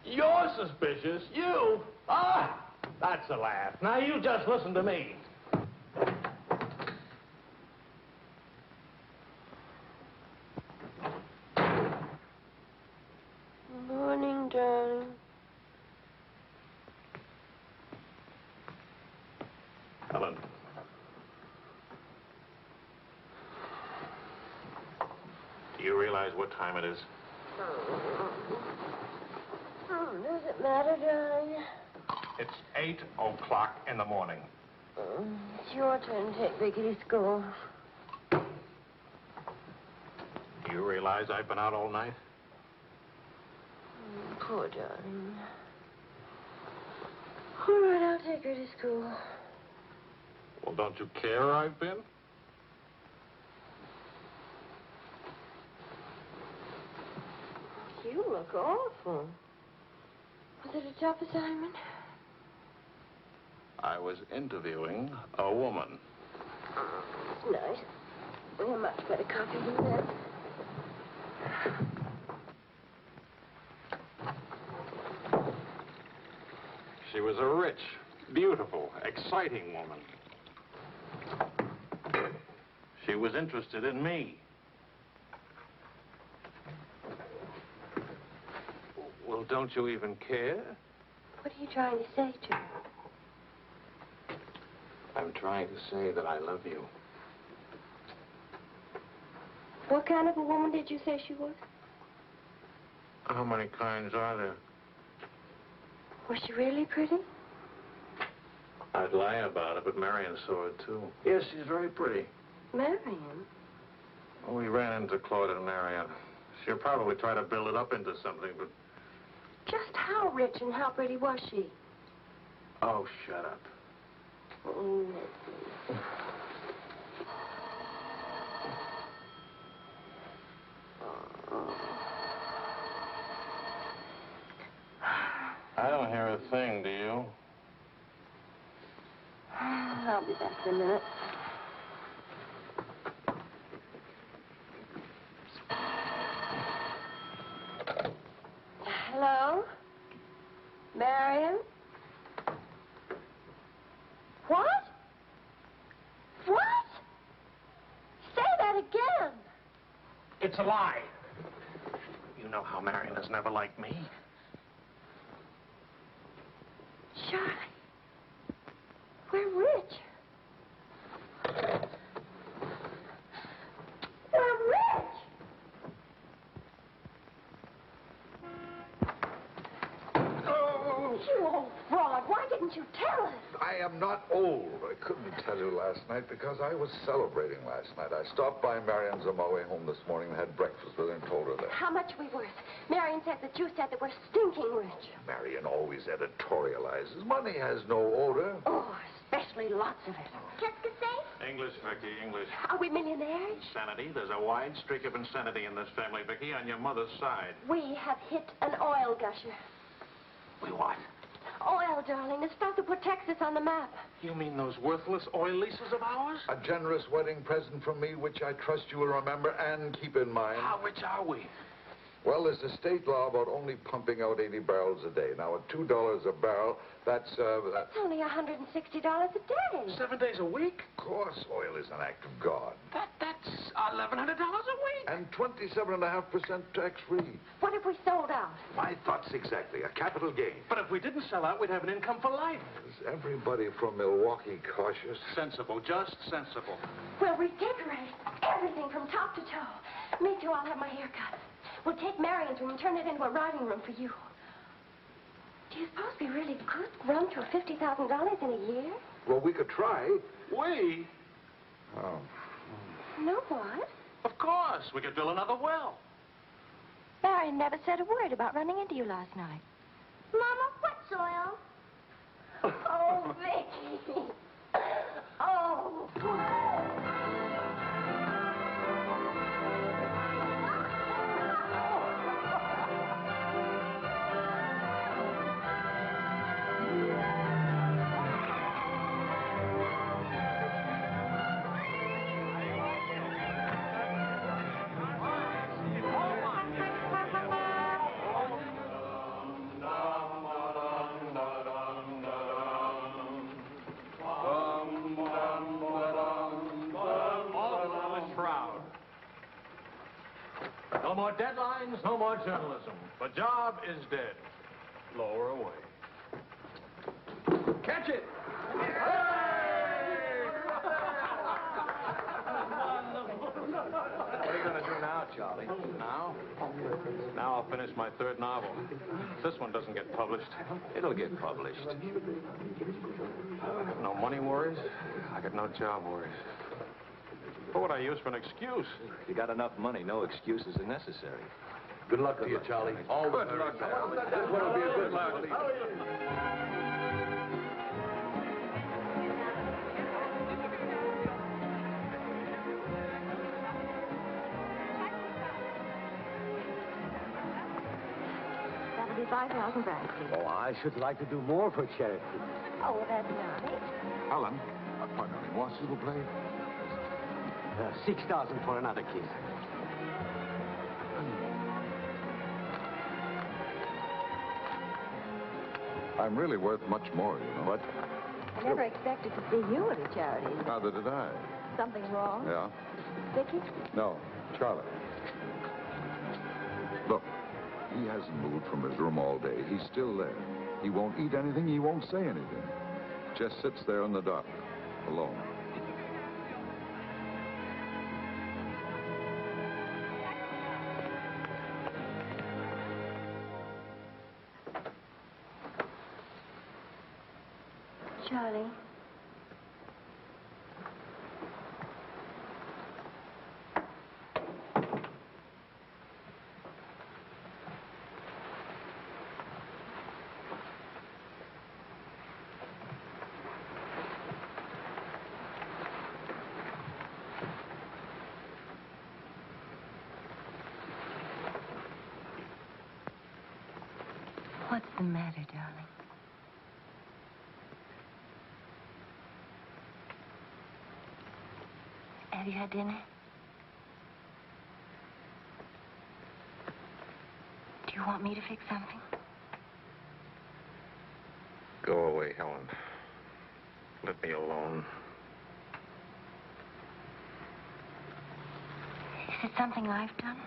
You're suspicious. You? Ah! That's a laugh. Now you just listen to me. Morning, darling. Helen. Do you realize what time it is? Does it matter, darling? It's 8 o'clock in the morning. It's your turn to take Vicky to school. Do you realize I've been out all night? Poor darling. All right, I'll take her to school. Well, don't you care I've been? You look awful. Was it a tough assignment? I was interviewing a woman. It's nice. We're much better coffee than that. She was a rich, beautiful, exciting woman. She was interested in me. Well, don't you even care? What are you trying to say to her? I'm trying to say that I love you. What kind of a woman did you say she was? How many kinds are there? Was she really pretty? I'd lie about it, but Marion saw it, too. Yes, she's very pretty. Marion? Well, we ran into Claude and Marion. She'll probably try to build it up into something, but... Just how rich and how pretty was she? Oh, shut up. Oh, Leslie. I don't hear a thing, do you? I'll be back in a minute. Hello? Marion? What? What? Say that again. It's a lie. You know how Marion has never liked me. Charlie, we're rich. We're rich. You old fraud. Why didn't you tell us? I am not old. I couldn't tell you last night because I was celebrating last night. I stopped by Marion's on my way home this morning and had breakfast with her and told her that. How much are we worth? Marion said that you said that we're stinking rich. Marion always editorializes. Money has no odor. Oh, especially lots of it. Qu'est-ce que c'est? English, Vicky, English. Are we millionaires? Insanity. There's a wide streak of insanity in this family, Vicky, on your mother's side. We have hit an oil gusher. We what? Oil, darling. The stuff that put Texas on the map. You mean those worthless oil leases of ours? A generous wedding present from me, which I trust you will remember and keep in mind. How rich are we? Well, there's a state law about only pumping out 80 barrels a day. Now, at $2 a barrel, that's only $160 a day. 7 days a week? Of course, oil is an act of God. That's $1,100 a week. And 27.5% tax-free. What if we sold out? My thoughts exactly. A capital gain. But if we didn't sell out, we'd have an income for life. Is everybody from Milwaukee cautious? Sensible, just sensible. We'll redecorate everything from top to toe. Me too, I'll have my hair cut. We'll take Marion's room and turn it into a riding room for you. Do you suppose we really could run to $50,000 in a year? Well, we could try. We? Oh. No, what? Of course. We could build another well. Marion never said a word about running into you last night. Mama, what's oil? Oh, Vicky. Oh. No more deadlines, no more journalism. The job is dead. Lower away. Catch it! What are you going to do now, Charlie? Now? Now I'll finish my third novel. If this one doesn't get published, It'll get published. I got no money worries. I got no job worries. What would I use for an excuse? If you got enough money, no excuses are necessary. Good luck to you, Charlie. All the Good luck. This one will be a good luck. That'll be 5,000 francs. Oh, I should like to do more for charity. Oh, that's nice. Alan, pardon me, moi, s'il vous plaît. 6,000 for another kiss. I'm really worth much more, you know. What? I never expected to see you at a charity. Neither did I. Something wrong? Yeah? Vicky? No, Charlie. Look, he hasn't moved from his room all day. He's still there. He won't eat anything. He won't say anything. Just sits there in the dock, alone. Charlie. What's the matter, darling? Have you had dinner? Do you want me to fix something? Go away, Helen. Let me alone. Is it something I've done?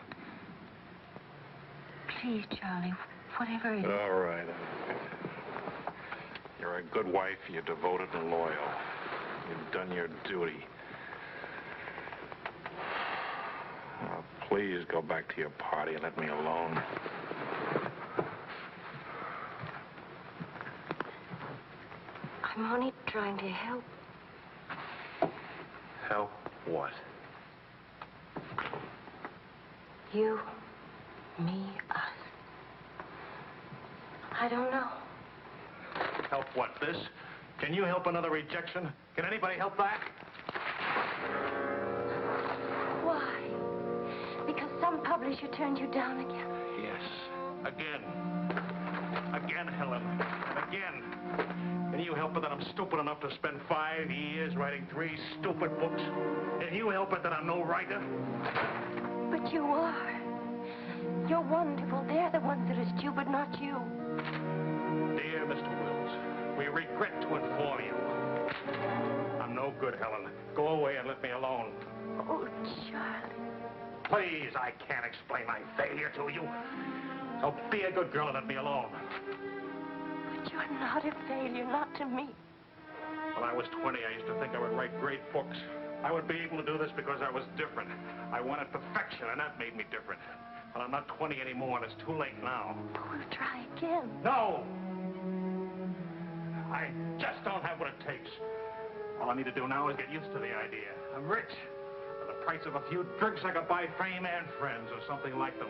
Please, Charlie, whatever it is. All right. You're a good wife. You're devoted and loyal. You've done your duty. Now, please go back to your party and let me alone. I'm only trying to help. Help what? You, me, us. I don't know. Help what, this? Can you help another rejection? Can anybody help that? Why? Because some publisher turned you down again? Yes. Again. Again, Helen. And again. Can you help it that I'm stupid enough to spend 5 years writing 3 stupid books? Can you help it that I'm no writer? But you are. You're wonderful. They're the ones that are stupid, not you. Dear Mr. Wills, we regret to inform you. I'm no good, Helen. Go away and let me alone. Oh, Charlie. Please, I can't explain my failure to you. So be a good girl and let me alone. But you're not a failure, not to me. When I was 20, I used to think I would write great books. I would be able to do this because I was different. I wanted perfection, and that made me different. But I'm not 20 anymore, and it's too late now. We'll try again. No! I just don't have what it takes. All I need to do now is get used to the idea. I'm rich. For the price of a few drinks, I could buy fame and friends or something like them.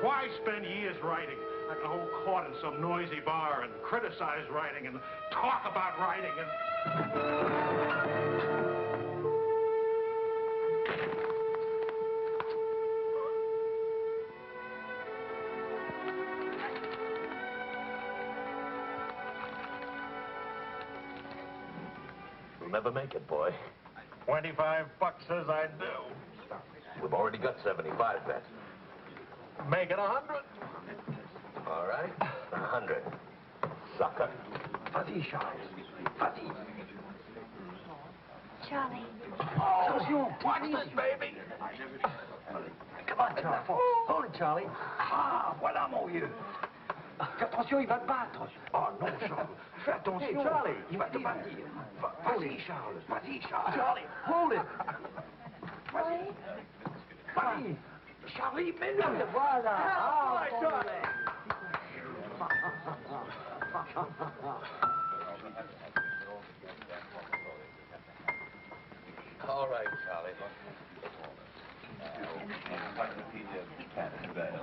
Why spend years writing? I can hold court in some noisy bar and criticize writing and talk about writing and... You'll never make it, boy. $25 says I do. We've already got 75 bet. Make it 100. All right, 100. Sucker. Vas-y, Charles. Vas-y. Charlie. Attention, watch this, baby. Come on, Charlie. Hold it, Charlie. Ah, voilà, mon vieux. Fais attention, il va te battre. Oh non, Charles. Fais attention. Hey, Charlie, il va te battre. Vas-y, Charles. Vas-y, Charles. Charlie, hold it. Vas-y. Vas-y. Charlie, mets-le. Voilà. Ah, Charlie. All right, Charlie.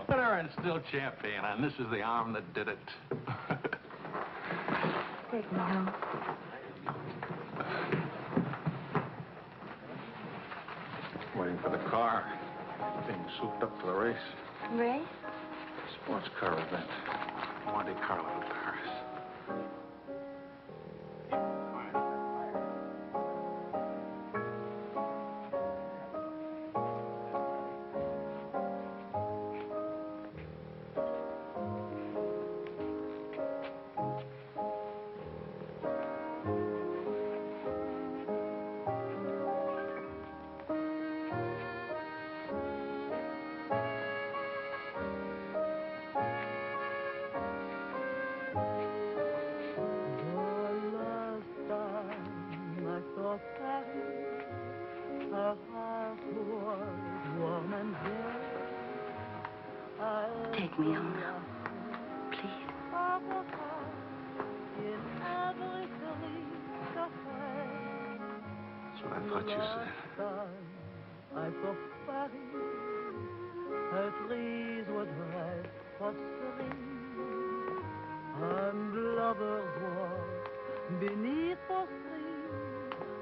Winner and still champion, and this is the arm that did it. Take me home. Waiting for the car. Being souped up for the race. Race? Sports car event. Monte Carlo, Paris. Take me home now, please. That's what I thought you said.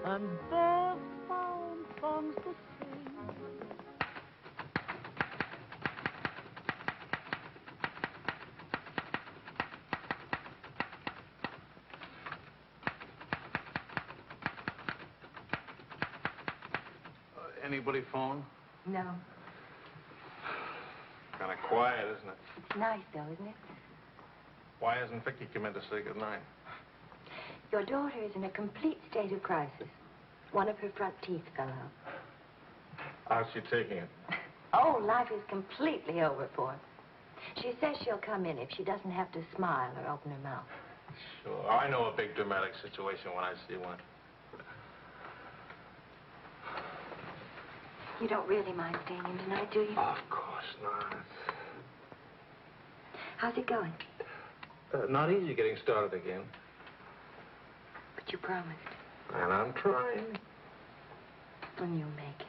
And birds found songs to sing. Anybody phone? No. Kind of quiet, isn't it? Nice, though, isn't it? Why hasn't Vicky come in to say goodnight? Your daughter is in a complete state of crisis. One of her front teeth fell out. How's she taking it? Oh, life is completely over for her. She says she'll come in if she doesn't have to smile or open her mouth. Sure. I know a big dramatic situation when I see one. You don't really mind staying in tonight, do you? Of course not. How's it going? Not easy getting started again. But you promised. And I'm trying. When you make it.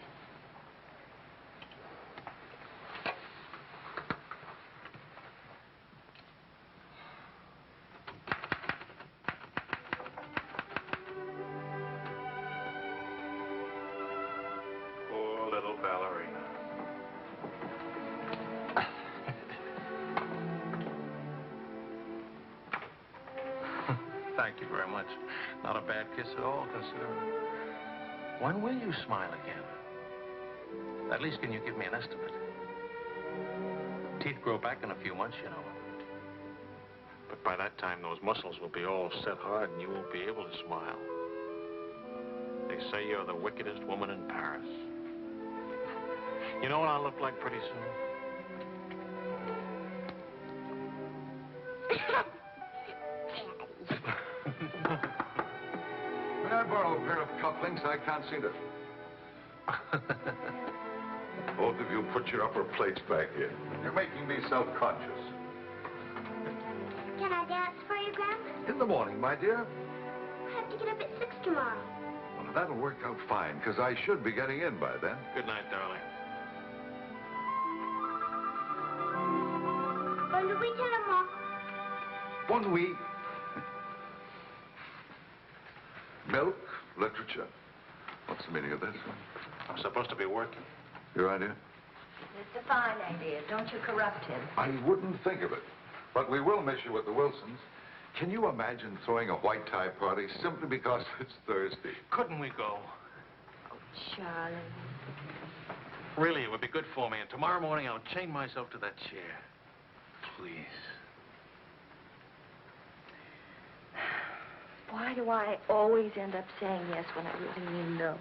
Poor little ballerina. Thank you very much. Not a bad kiss at all, considering. When will you smile again? At least can you give me an estimate? Teeth grow back in a few months, you know. But by that time, those muscles will be all set hard and you won't be able to smile. They say you're the wickedest woman in Paris. You know what I'll look like pretty soon? May I borrow a pair of cufflinks? I can't see them. Both of you put your upper plates back in. You're making me self-conscious. Can I dance for you, Grandpa? In the morning, my dear. I have to get up at 6 tomorrow. Well, that'll work out fine, because I should be getting in by then. Good night, darling. Bonne nuit, Maman. Bonne nuit. Milk, literature. What's the meaning of this? I'm supposed to be working. Your idea? It's a fine idea. Don't you corrupt him. I wouldn't think of it. But we will miss you with the Wilsons. Can you imagine throwing a white tie party simply because it's Thursday? Couldn't we go? Oh, Charlie. Really, it would be good for me. And tomorrow morning, I'll chain myself to that chair. Please. Why do I always end up saying yes when I really mean no?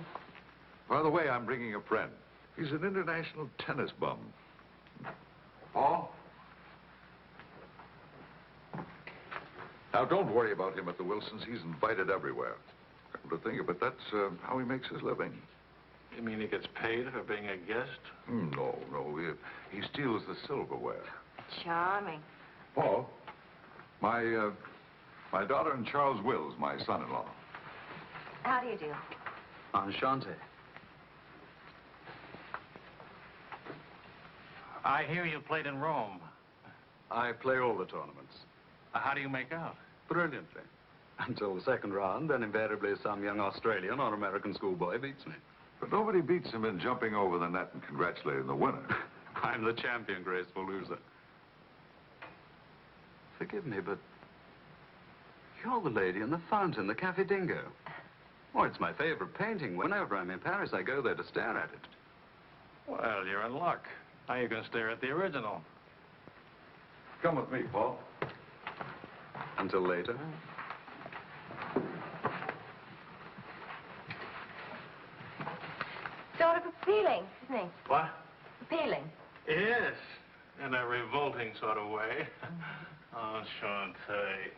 By the way, I'm bringing a friend. He's an international tennis bum. Paul? Now, don't worry about him at the Wilsons. He's invited everywhere. Come to think of it, that's how he makes his living. You mean he gets paid for being a guest? No. He steals the silverware. Charming. Paul, my daughter and Charles Wills, my son-in-law. How do you do? Enchanté. I hear you played in Rome. I play all the tournaments. How do you make out? Brilliantly. Until the second round, then invariably some young Australian or American schoolboy beats me. But nobody beats him in jumping over the net and congratulating the winner. I'm the champion, graceful loser. Forgive me, but you're the lady in the fountain, the Café Dingo. Oh, it's my favorite painting. Whenever I'm in Paris, I go there to stare at it. Well, you're in luck. Now you can stare at the original. Come with me, Paul. Until later. Sort of appealing, isn't he? What? Appealing. Yes, in a revolting sort of way. Enchanté.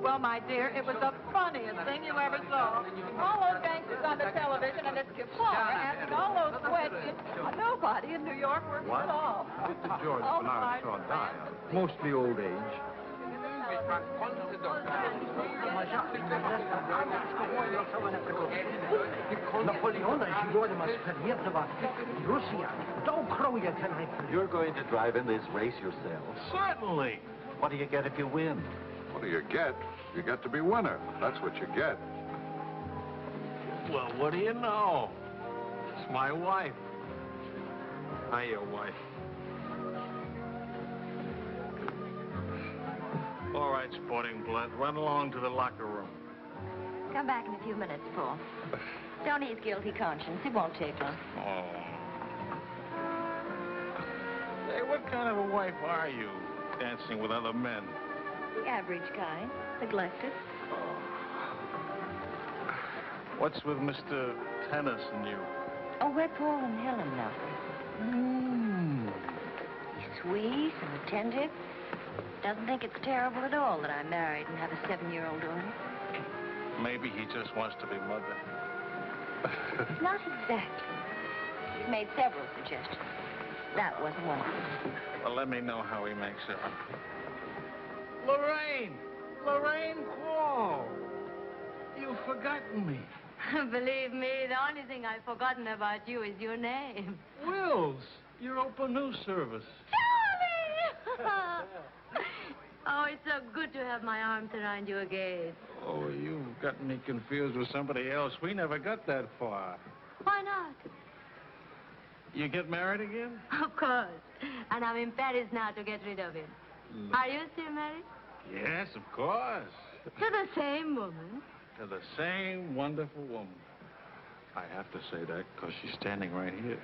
Well, my dear, it was the funniest thing you ever saw. All those gangsters on the television and this guitar asking all those questions. Nobody in New York works at all. Mr. George All Bernard the Shaw died, mostly old age. You're going to drive in this race yourself? Certainly. What do you get if you win? What do you get? You get to be winner. That's what you get. Well, what do you know? It's my wife. Hiya, wife. All right, sporting blood, run along to the locker room. Come back in a few minutes, Paul. Don't ease guilty conscience. It won't take long. Oh. Hey, what kind of a wife are you, dancing with other men? The average kind. Neglected. What's with Mr. Tennis and you? Oh, we're Paul and Helen now. He's sweet and attentive. doesn't think it's terrible at all that I'm married and have a 7-year-old daughter. Maybe he just wants to be mother. Not exactly. He's made several suggestions. That wasn't one of them. Well, let me know how he makes it. Lorraine! Lorraine Quall! You've forgotten me. Believe me, the only thing I've forgotten about you is your name. Wills, your open news service. Charlie! Oh, it's so good to have my arms around you again. Oh, you've got me confused with somebody else. We never got that far. Why not? You get married again? Of course. And I'm in Paris now to get rid of him. Are you still married? Yes, of course. To the same woman. To the same wonderful woman. I have to say that because she's standing right here.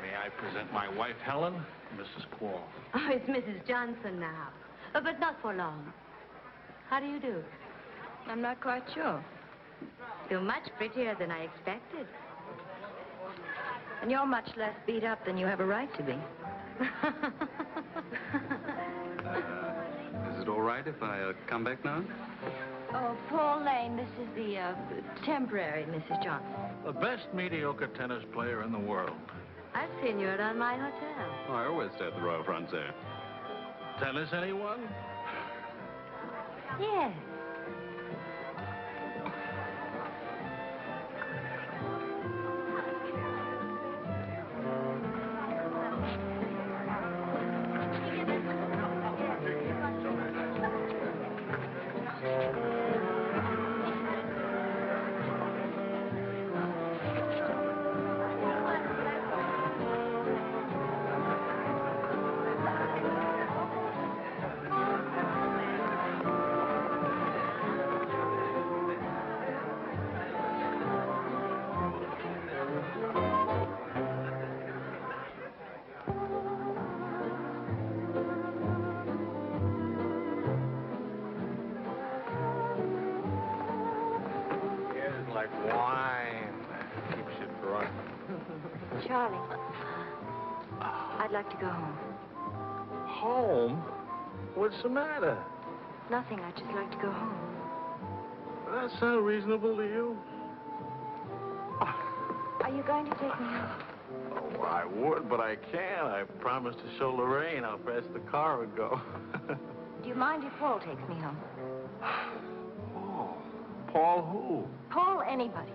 May I present my wife, Helen, Mrs. Quall. Oh, it's Mrs. Johnson now. But not for long. How do you do? I'm not quite sure. You're much prettier than I expected. And you're much less beat up than you have a right to be. Is it all right if I come back now? Oh, Paul Lane, this is the temporary Mrs. Johnson. The best mediocre tennis player in the world. I've seen you around my hotel. Oh, I always stay at the Royal Frontier. Tennis, anyone? Yes. Like wine. Keeps you drunk. Charlie, I'd like to go home. Home? What's the matter? Nothing, I'd just like to go home. That sound reasonable to you? Are you going to take me home? Oh, I would, but I can't. I promised to show Lorraine how fast the car would go. Do you mind if Paul takes me home? Paul who? Paul anybody.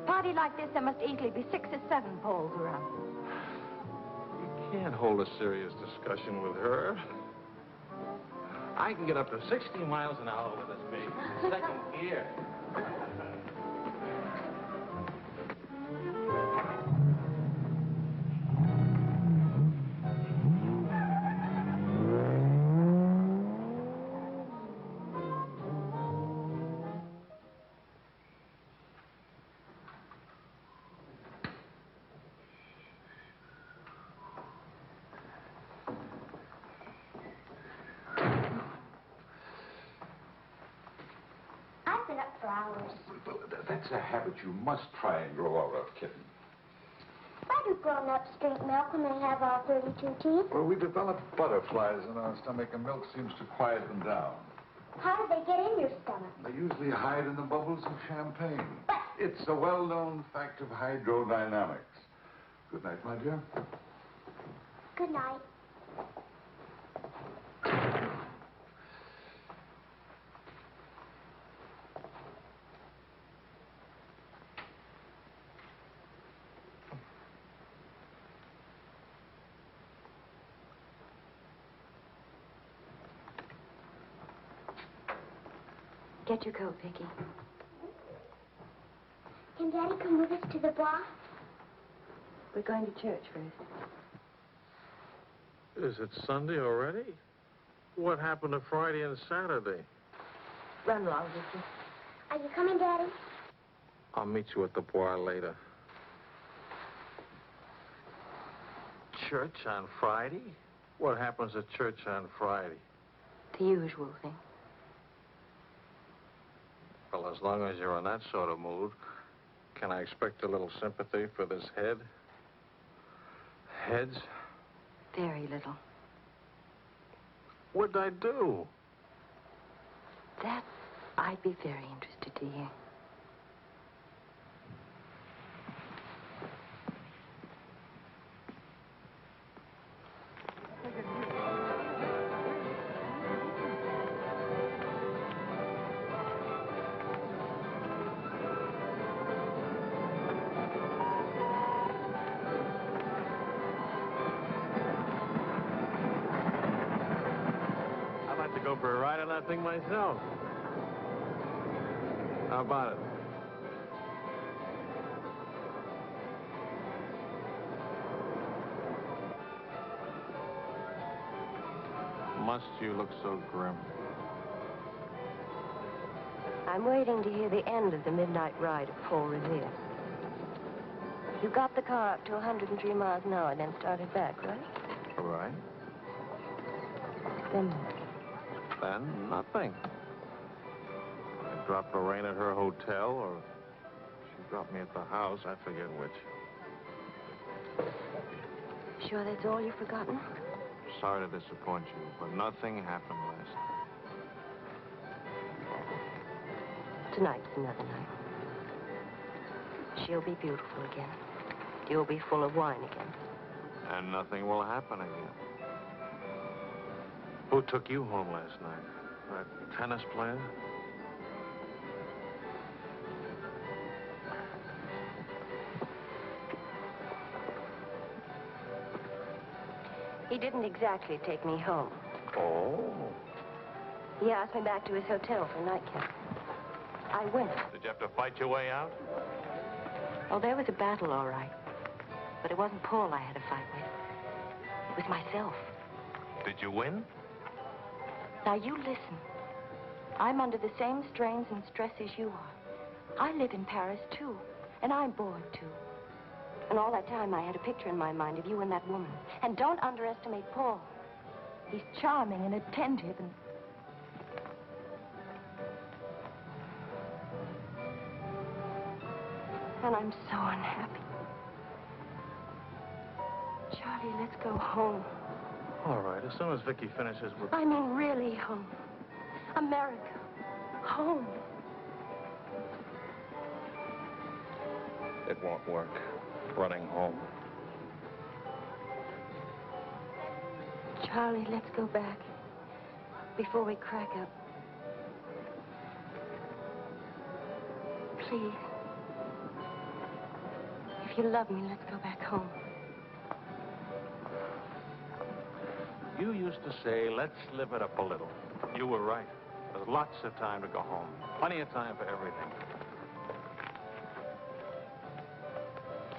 Party like this, there must easily be 6 or 7 Pauls around. You can't hold a serious discussion with her. I can get up to 60 miles an hour with this baby. Second gear. I've been up for hours. Well, that's a habit you must try and grow out of, kitten. Why do grown-ups drink milk when they have all 32 teeth? Well, we develop butterflies in our stomach, and milk seems to quiet them down. How do they get in your stomach? They usually hide in the bubbles of champagne. But It's a well-known fact of hydrodynamics. Good night, my dear. good night. Get your coat, Vicky. Can Daddy come with us to the bar? We're going to church first. Is it Sunday already? What happened to Friday and Saturday? Run along, Vicky. Are you coming, Daddy? I'll meet you at the bar later. Church on Friday? What happens at church on Friday? The usual thing. Well, as long as you're in that sort of mood, can I expect a little sympathy for this head? Heads? Very little. What'd I do? That I'd be very interested to hear. I'd like to go for a ride on that thing myself. How about it? Must you look so grim? I'm waiting to hear the end of the midnight ride of Paul Revere. You got the car up to 103 miles an hour, then started back, right? Right. Then Then nothing. I dropped Lorraine at her hotel, or she dropped me at the house. I forget which. sure that's all you've forgotten? Sorry to disappoint you, but nothing happened last night. Tonight's another night. She'll be beautiful again. You'll be full of wine again. And nothing will happen again. Who took you home last night? That tennis player? He didn't exactly take me home. Oh. He asked me back to his hotel for a nightcap. I went. Did you have to fight your way out? Oh, there was a battle, all right. But it wasn't Paul I had to fight with. It was myself. Did you win? Now, you listen. I'm under the same strains and stress as you are. I live in Paris, too. And I'm bored, too. And all that time, I had a picture in my mind of you and that woman. And don't underestimate Paul. He's charming and attentive and... And I'm so unhappy. Charlie, let's go home. All right, as soon as Vicky finishes with... I mean, really home. America. Home. It won't work. Running home. Charlie, let's go back. Before we crack up. Please. If you love me, let's go back home. You used to say, let's live it up a little. You were right. There's lots of time to go home. Plenty of time for everything.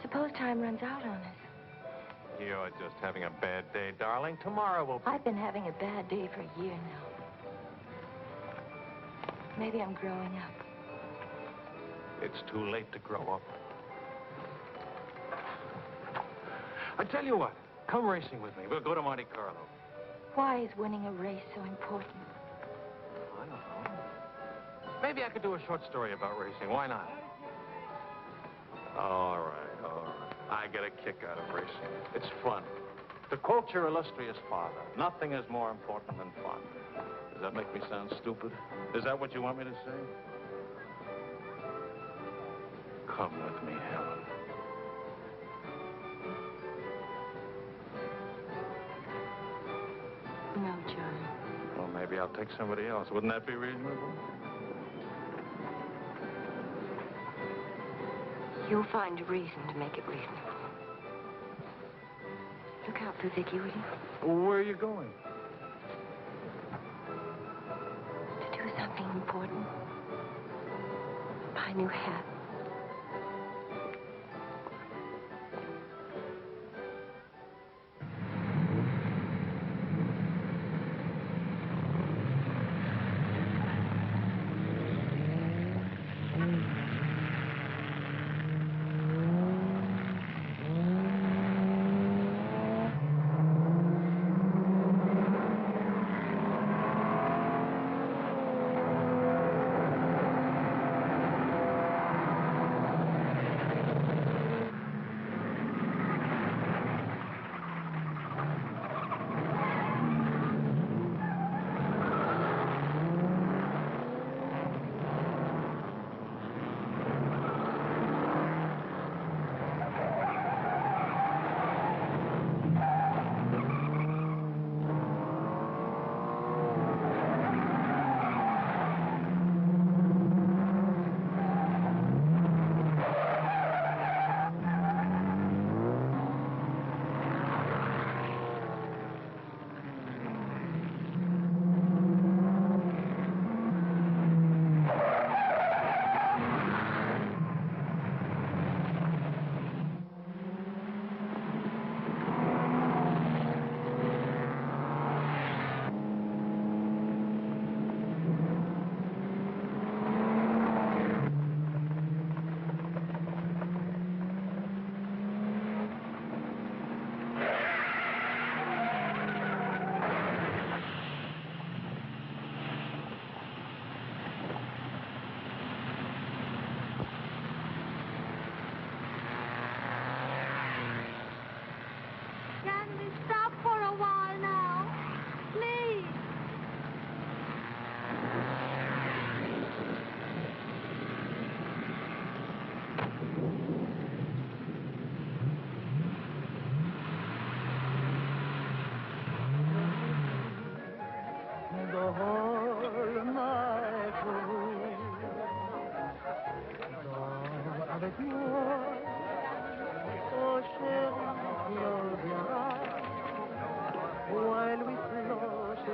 Suppose time runs out on us. You're just having a bad day, darling. Tomorrow will... I've been having a bad day for a year now. Maybe I'm growing up. It's too late to grow up. I tell you what, come racing with me. We'll go to Monte Carlo. Why is winning a race so important? I don't know. Maybe I could do a short story about racing. Why not? All right, all right. I get a kick out of racing. It's fun. To quote your illustrious father, nothing is more important than fun. Does that make me sound stupid? Is that what you want me to say? Come with me, Helen. No, Charlie. Well, maybe I'll take somebody else. Wouldn't that be reasonable? You'll find a reason to make it reasonable. Look out for Vicky, will you? Where are you going? To do something important. Buy a new hat.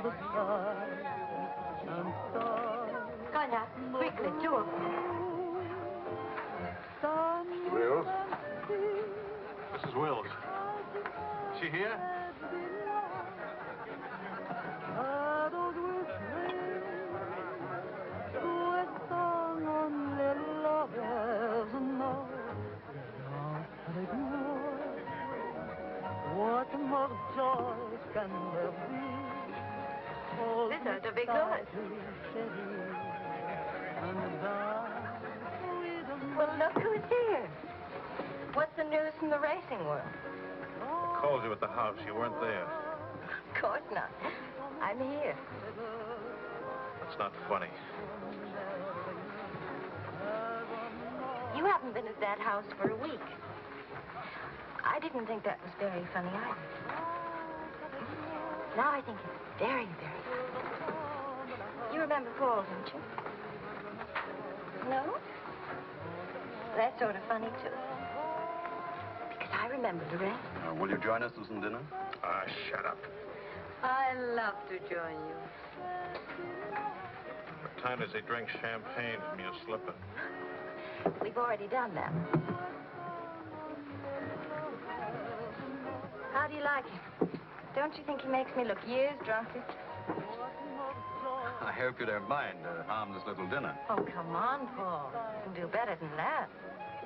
the sky and stars. Go now, quickly, two of them. Wills? Mrs. Wills. She here? Shadows will swing with song only lovers know. Dance avec moi. What more joy can there be? Listen to Big Louis. Well, look who's here. What's the news from the racing world? Called you at the house. You weren't there. Of course not. I'm here. That's not funny. You haven't been at that house for a week. I didn't think that was very funny either. Now I think it's very, very funny. You remember Paul, don't you? No? That's sort of funny, too. Because I remember Lorraine. Will you join us for some dinner? Ah, shut up. I love to join you. What time does they drink champagne and me a slipping? We've already done that. How do you like him? Don't you think he makes me look years drunker? I hope you don't mind a harmless little dinner. Oh, come on, Paul. You can do better than that.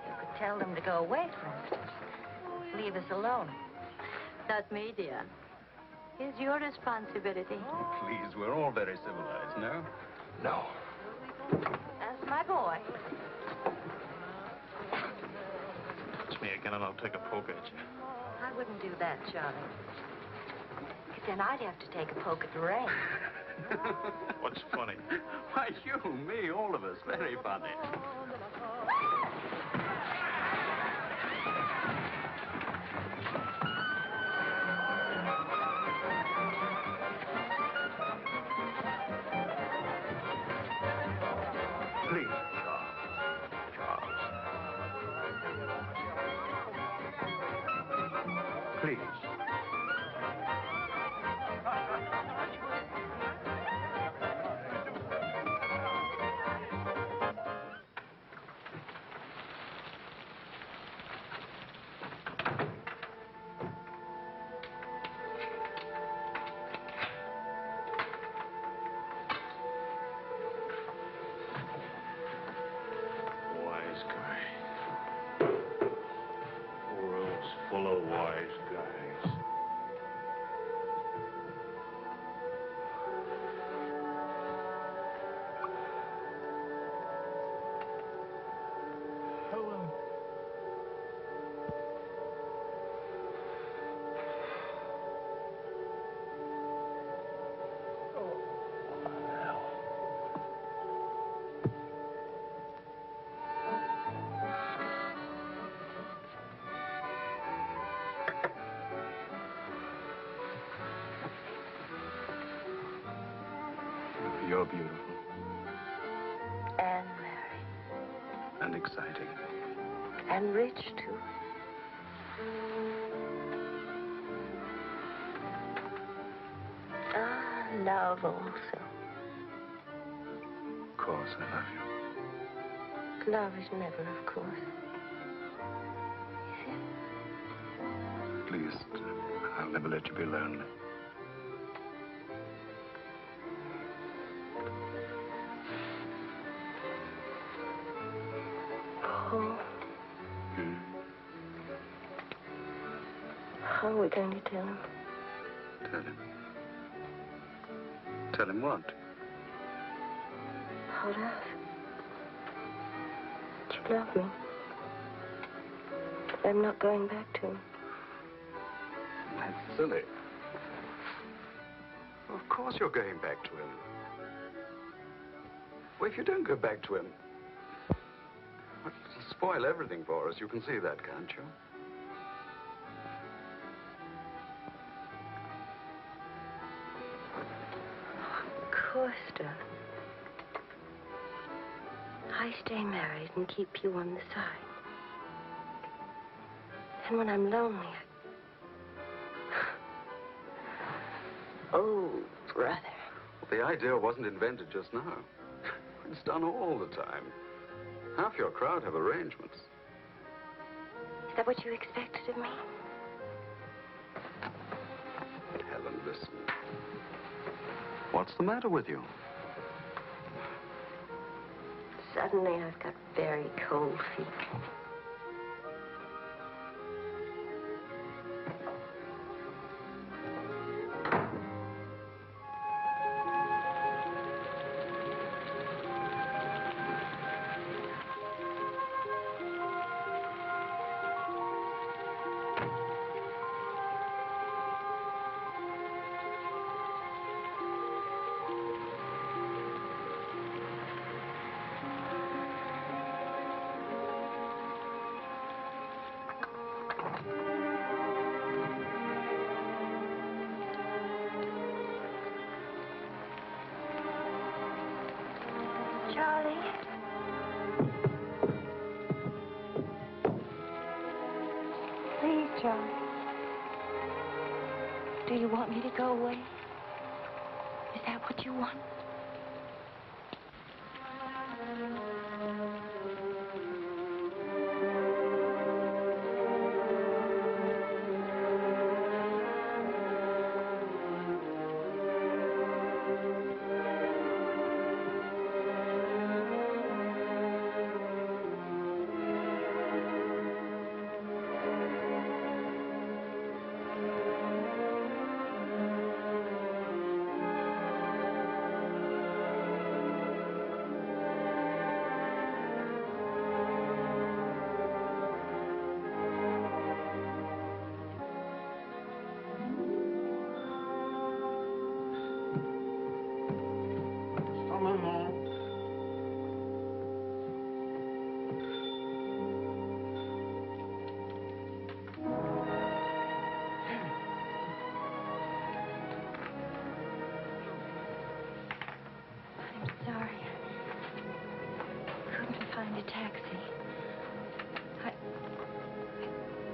You could tell them to go away, for instance. Leave us alone. Not me, dear. It's your responsibility. Please, we're all very civilized, no? No. That's my boy. It's me again, and I'll take a poke at you. I wouldn't do that, Charlie. Because then I'd have to take a poke at Lorraine. What's funny? Why, you, me, all of us. Very funny. Please, Charles. Please. Wise guy. World's full of wise guys. Helen. You're beautiful And married. and exciting. And rich, too. Ah, love also. Of course, I love you. Love is never, of course. Please, I'll never let you be lonely. Paul, Hmm? how are we going to tell him? Tell him. Tell him what? About us. That you love me. That I'm not going back to him. That's silly. Of course you're going back to him. Well, if you don't go back to him, it'll spoil everything for us. You can see that, can't you? Of course, darling. I stay married and keep you on the side. And when I'm lonely, Oh, brother. The idea wasn't invented just now. It's done all the time. Half your crowd have arrangements. Is that what you expected of me? Helen, listen. What's the matter with you? Suddenly, I've got very cold feet. Charlie? Please, Charlie. Do you want me to go away? Is that what you want? Find a taxi. I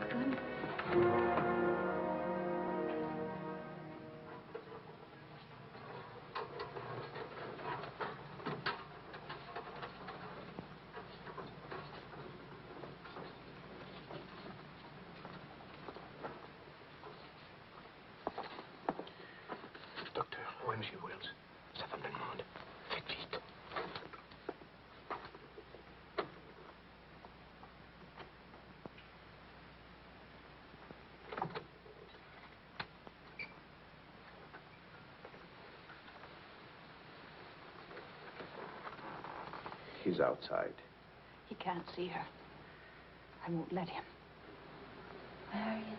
couldn't. Docteur, où est M. Wells? Sa femme le demande. Faites vite. He's outside. He can't see her. I won't let him. Marion.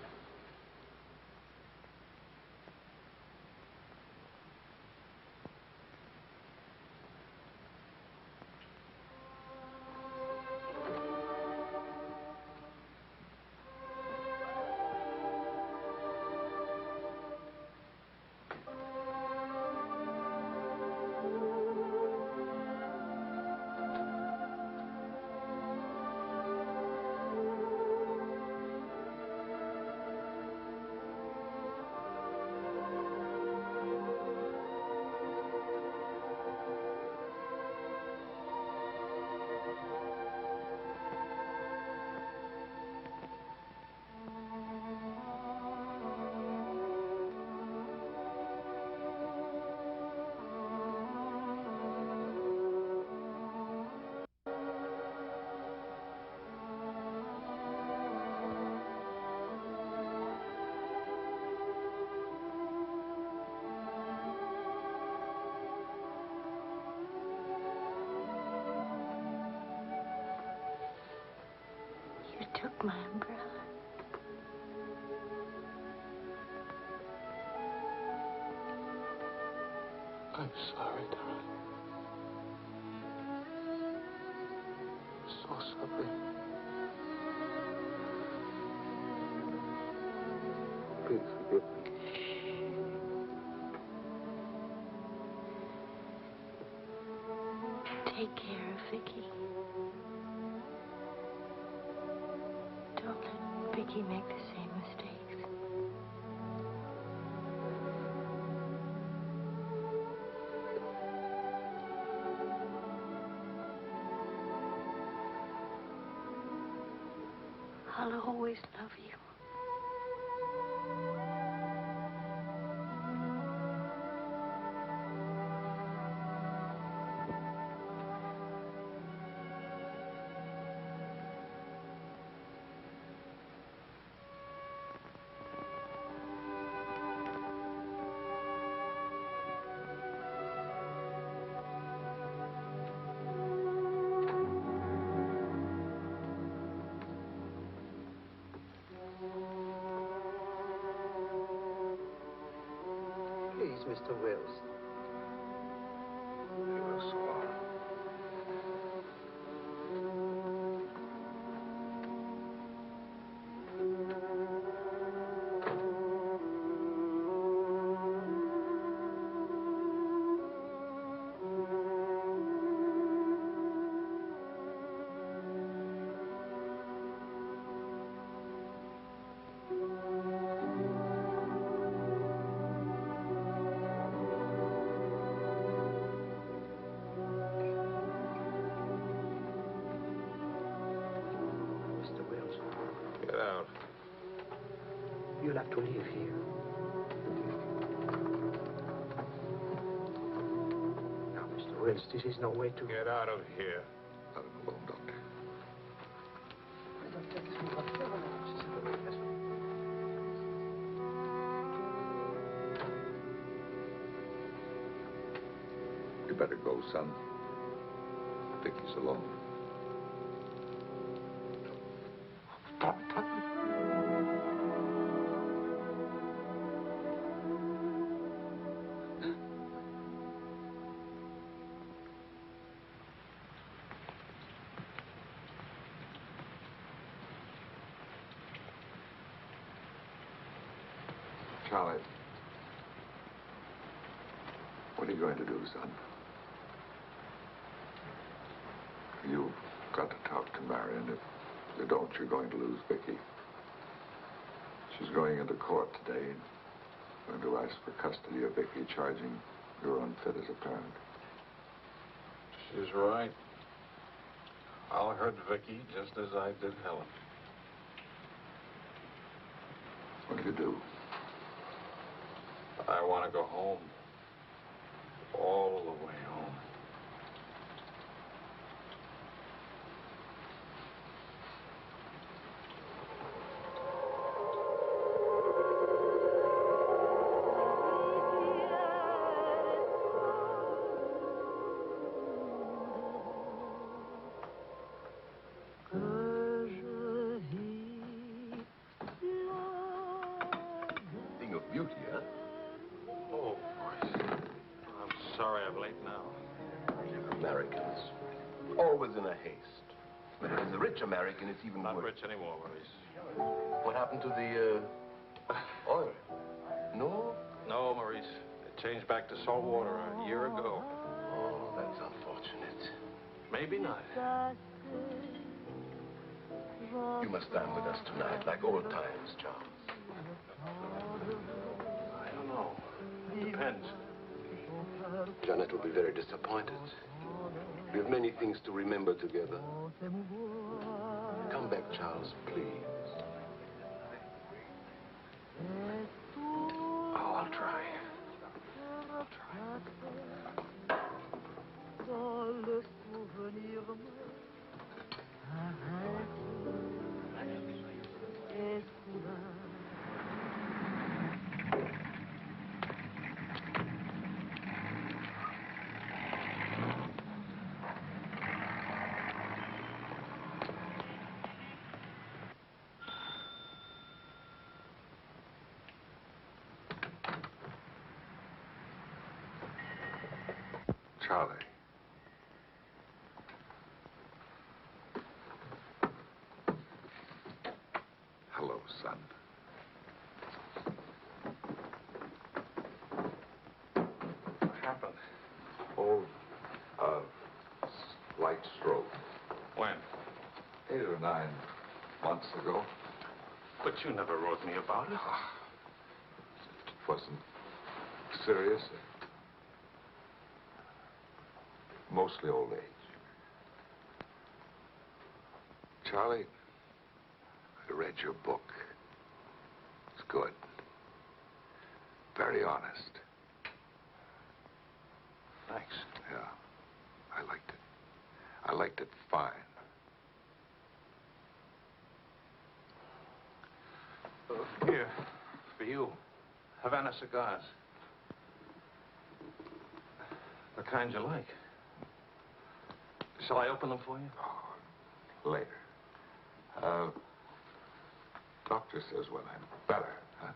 You took my umbrella. I'm sorry, darling. So sorry. Please forgive me. Take care of Vicky. Don't let Vicky make the same mistakes. I'll always love you. Please, Mr. Wills. Get out. You'll have to leave here. Now, Mr. Wills, this is no way to... Get out of here. Let him alone, Doctor. You better go, son. Vicky's alone. Charlie, what are you going to do, son? You've got to talk to Marion. If you don't, you're going to lose Vicky. She's going into court today and going to ask for custody of Vicky, charging you're unfit as a parent. She's right. I'll hurt Vicky just as I did Helen. What do you do? I want to go home. All the way home. Thing of beauty, huh? Oh, I'm sorry I'm late now. Americans. Always in a haste. But if it's a rich American, it's even Not worse. rich anymore, Maurice. What happened to the, oil? No? No, Maurice. It changed back to salt water a year ago. Oh, that's unfortunate. Maybe not. You must dine with us tonight, like old times, Charles. I don't know. It depends. Janet will be very disappointed. We have many things to remember together. Come back, Charles, please. Oh, I'll try. Charlie. Hello, son. What happened? Oh, light stroke. When? 8 or 9 months ago. But you never wrote me about it. It wasn't serious. Mostly old age. Charlie, I read your book. It's good. Very honest. Thanks. Yeah. I liked it. I liked it fine. Here, for you. Havana cigars. The kind you like. Shall I open them for you? Oh, later. Doctor says when I'm better, huh?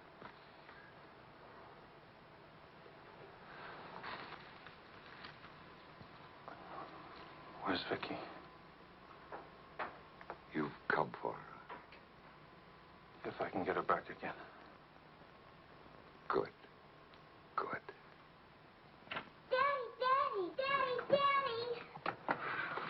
Where's Vicky? You've come for her. If I can get her back again. Good. Good. Daddy, Daddy, Daddy, Daddy!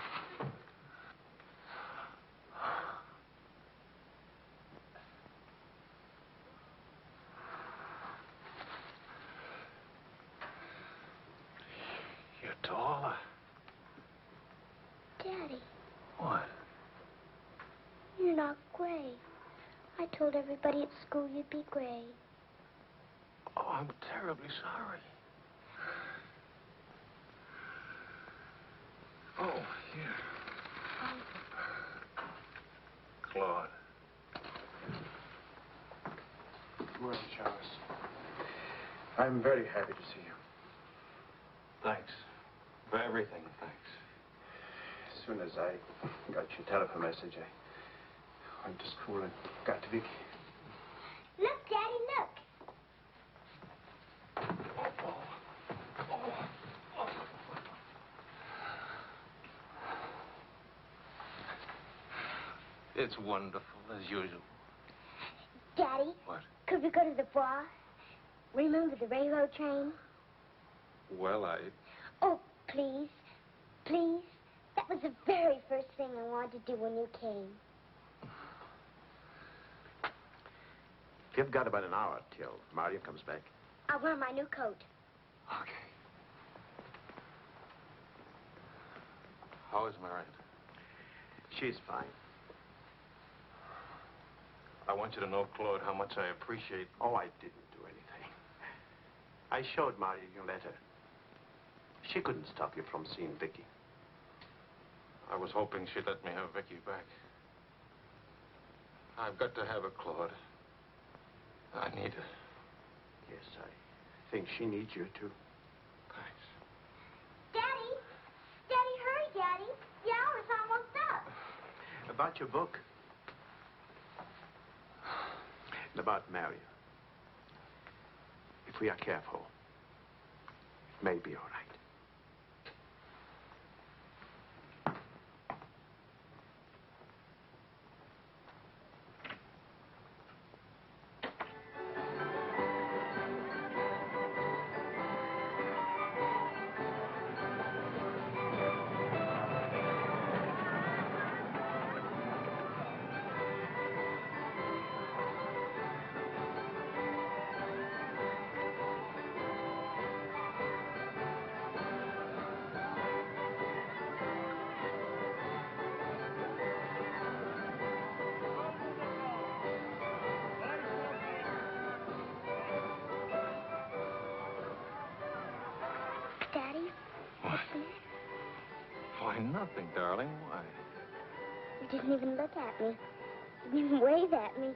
You're taller. Daddy, What? you're not gray. I told everybody at school you'd be gray. Oh, I'm terribly sorry. Oh, here. Claude. Well, Charles, I'm very happy to see you. Thanks. For everything, thanks. As soon as I got your telephone message, I went to school and got to Vicky. Look, Daddy, look. It's wonderful, as usual. Daddy, What? could we go to the bar? Remember the railroad train? Well, Oh, please. Please. That was the very first thing I wanted to do when you came. You've got about an hour till Mario comes back. I'll wear my new coat. Okay. How is Marion? She's fine. I want you to know, Claude, how much I appreciate... Oh, I didn't do anything. I showed Mario your letter. She couldn't stop you from seeing Vicky. I was hoping she'd let me have Vicky back. I've got to have her, Claude. I need her. Yes, I think she needs you, too. Thanks. Daddy! Daddy, hurry, Daddy. The hour's almost up. About your book. And about Mario. If we are careful, it may be all right. Daddy, What? what's the matter? Why, nothing, darling. Why? You didn't even look at me. Didn't even wave at me.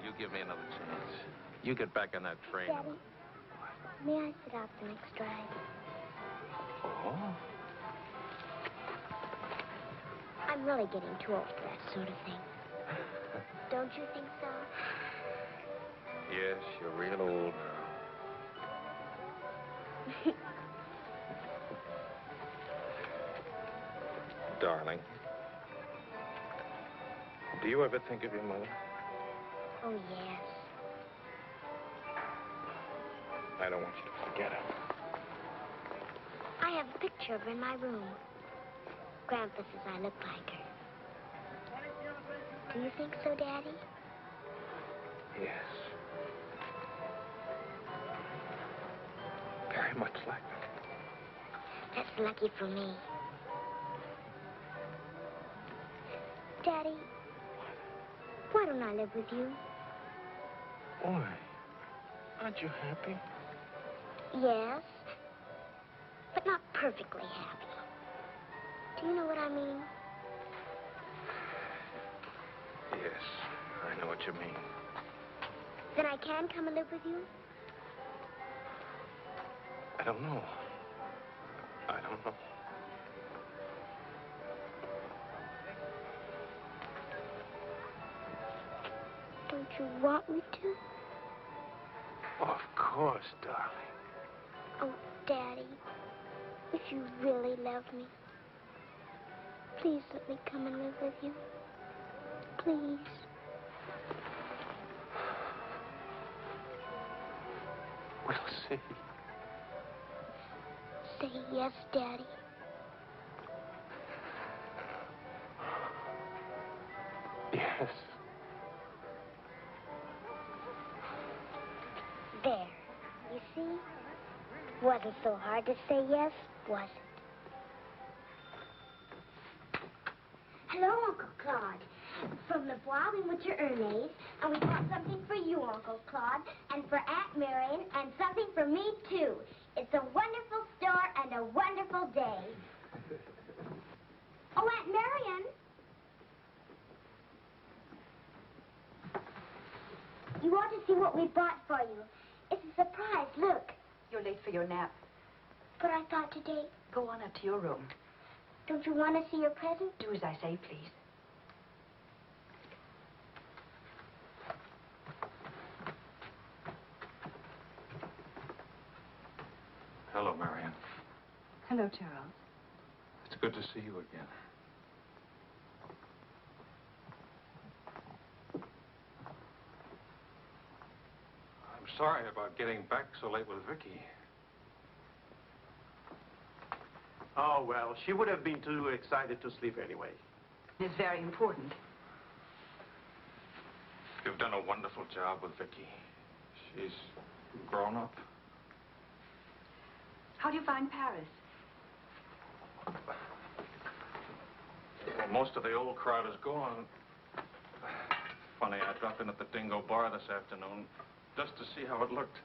You give me another chance. You get back on that train. Daddy, may I sit out the next ride? Oh? I'm really getting too old for that sort of thing. Don't you think so? Yes, you're real old now. Darling, do you ever think of your mother? Oh, yes. I don't want you to forget her. I have a picture of her in my room. Grandpa says I look like her. Do you think so, Daddy? Yes. Very much like her. That's lucky for me. Why don't I live with you? Why? Aren't you happy? Yes, but not perfectly happy. Do you know what I mean? Yes, I know what you mean. Then I can come and live with you? I don't know. I don't know. Don't you want me to? Of course, darling. Oh, Daddy, if you really love me, please let me come and live with you. Please. We'll see. Say yes, Daddy. Yes. There. You see? Wasn't so hard to say yes, was it? Hello, Uncle Claude. From the Bois, we went to Ernest, and we bought something for you, Uncle Claude, and for Aunt Marion, and something for me, too. It's a wonderful store and a wonderful day. Oh, Aunt Marion! You ought to see what we bought for you. It's a surprise, look. You're late for your nap. But I thought today... Go on up to your room. Don't you want to see your present? Do as I say, please. Hello, Marion. Hello, Charles. It's good to see you again. I'm sorry about getting back so late with Vicky. Oh, well, she would have been too excited to sleep anyway. It's very important. You've done a wonderful job with Vicky. She's grown up. How do you find Paris? Well, most of the old crowd is gone. Funny, I dropped in at the Dingo Bar this afternoon just to see how it looked.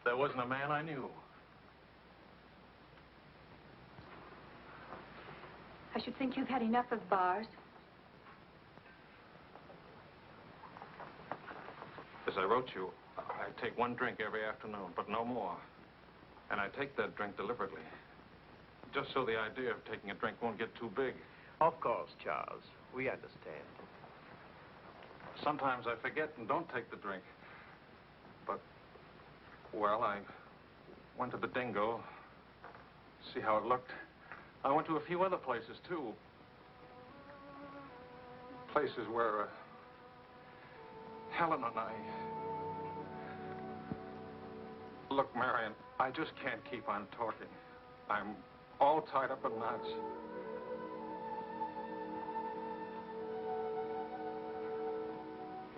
There wasn't a man I knew. I should think you've had enough of bars. As I wrote you, I take one drink every afternoon, but no more. And I take that drink deliberately, just so the idea of taking a drink won't get too big. Of course, Charles. We understand. Sometimes I forget and don't take the drink. But, well, I went to the Dingo, see how it looked. I went to a few other places, too. Places where Helen and I... Look, Marion, I just can't keep on talking. I'm all tied up in knots.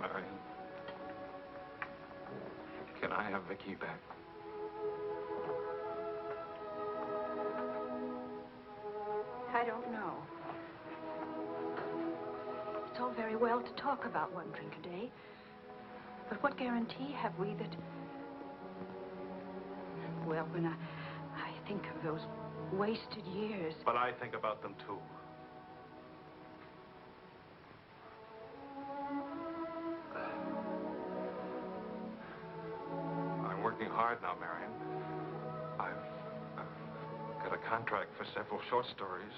Marion, can I have Vicky back? I don't know. It's all very well to talk about one drink a day. But what guarantee have we that... Well, when I think of those wasted years... But I think about them, too. I'm working hard now, Marion. I've got a contract for several short stories,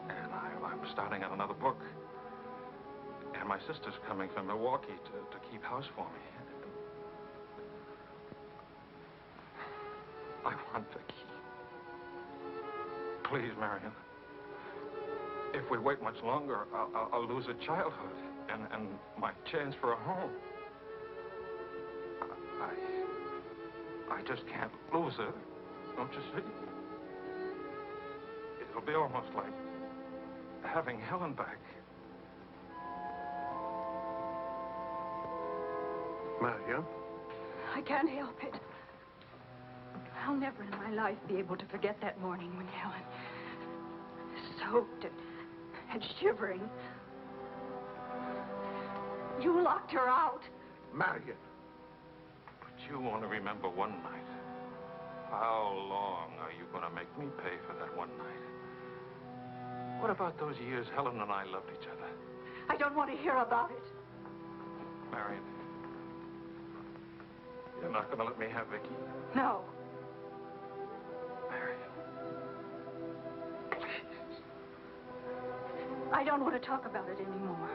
and I'm starting on another book. And my sister's coming from Milwaukee to keep house for me. I want Vicky. Please, Marion. If we wait much longer, I'll lose a childhood and my chance for a home. I just can't lose her. Don't you see? It'll be almost like having Helen back. Marion? I can't help it. I'll never in my life be able to forget that morning when Helen, soaked and shivering, You locked her out. Marion. But you want to remember one night. How long are you going to make me pay for that one night? What about those years Helen and I loved each other? I don't want to hear about it. Marion, you're not going to let me have Vicky? No. Marion. I don't want to talk about it anymore.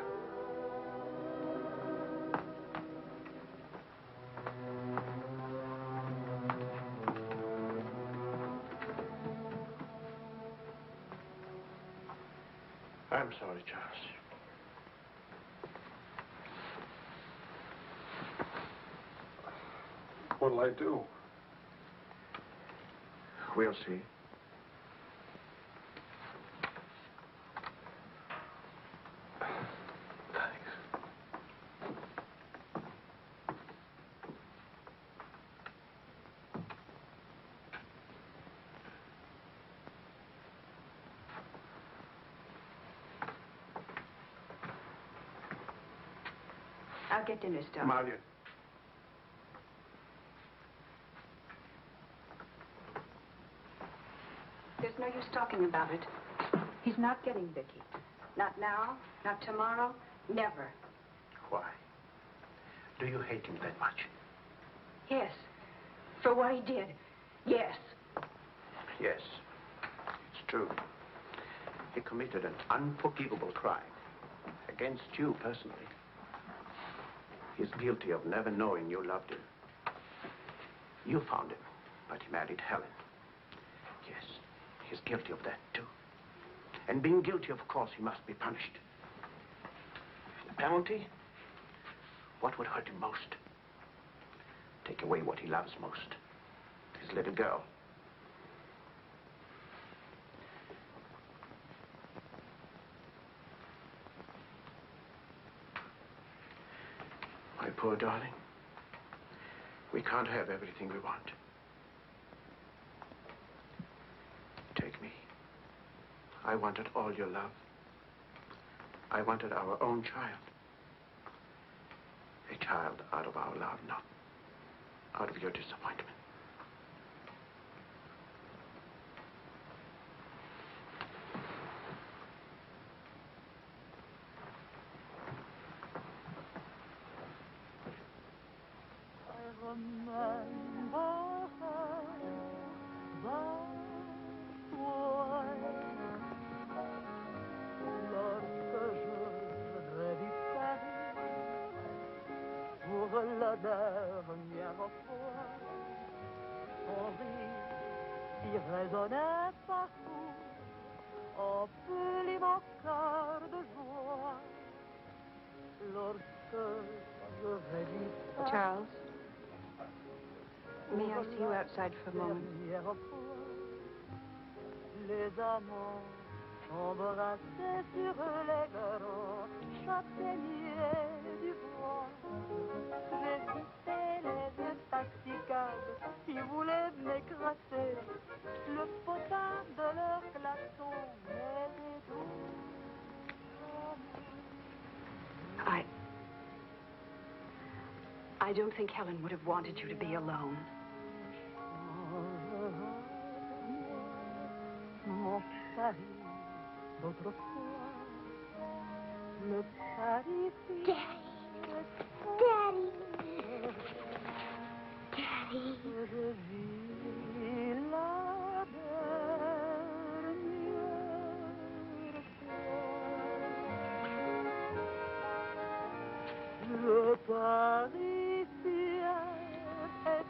I'm sorry, Charles. What'll I do? We'll see. I'll get dinner started. Marion. There's no use talking about it. He's not getting Vicky. Not now, not tomorrow, never. Why? Do you hate him that much? Yes. For what he did. Yes. Yes. It's true. He committed an unforgivable crime. Against you personally. He's guilty of never knowing you loved him. You found him, but he married Helen. Yes, he's guilty of that, too. And being guilty, of course, he must be punished. The penalty? What would hurt him most? Take away what he loves most. His little girl. My poor darling. We can't have everything we want. Take me. I wanted all your love. I wanted our own child. A child out of our love, not out of your disappointment. La dernière fois, son rire qui résonnait partout emplit mon cœur de joie. Lorsque je rêvis Charles, may I see you outside for a moment? Les amants s'embrassaient sur les grands châtaigniers du bois. J'évitais les yeux taxicables qui voulaient m'écraser. Le potin de leur klaxon m'aidait I don't think Helen would have wanted you to be alone. Mon Paris d'autrefois, le Paris. Daddy. Daddy. Je vis la dernière fois. Le Paris fier est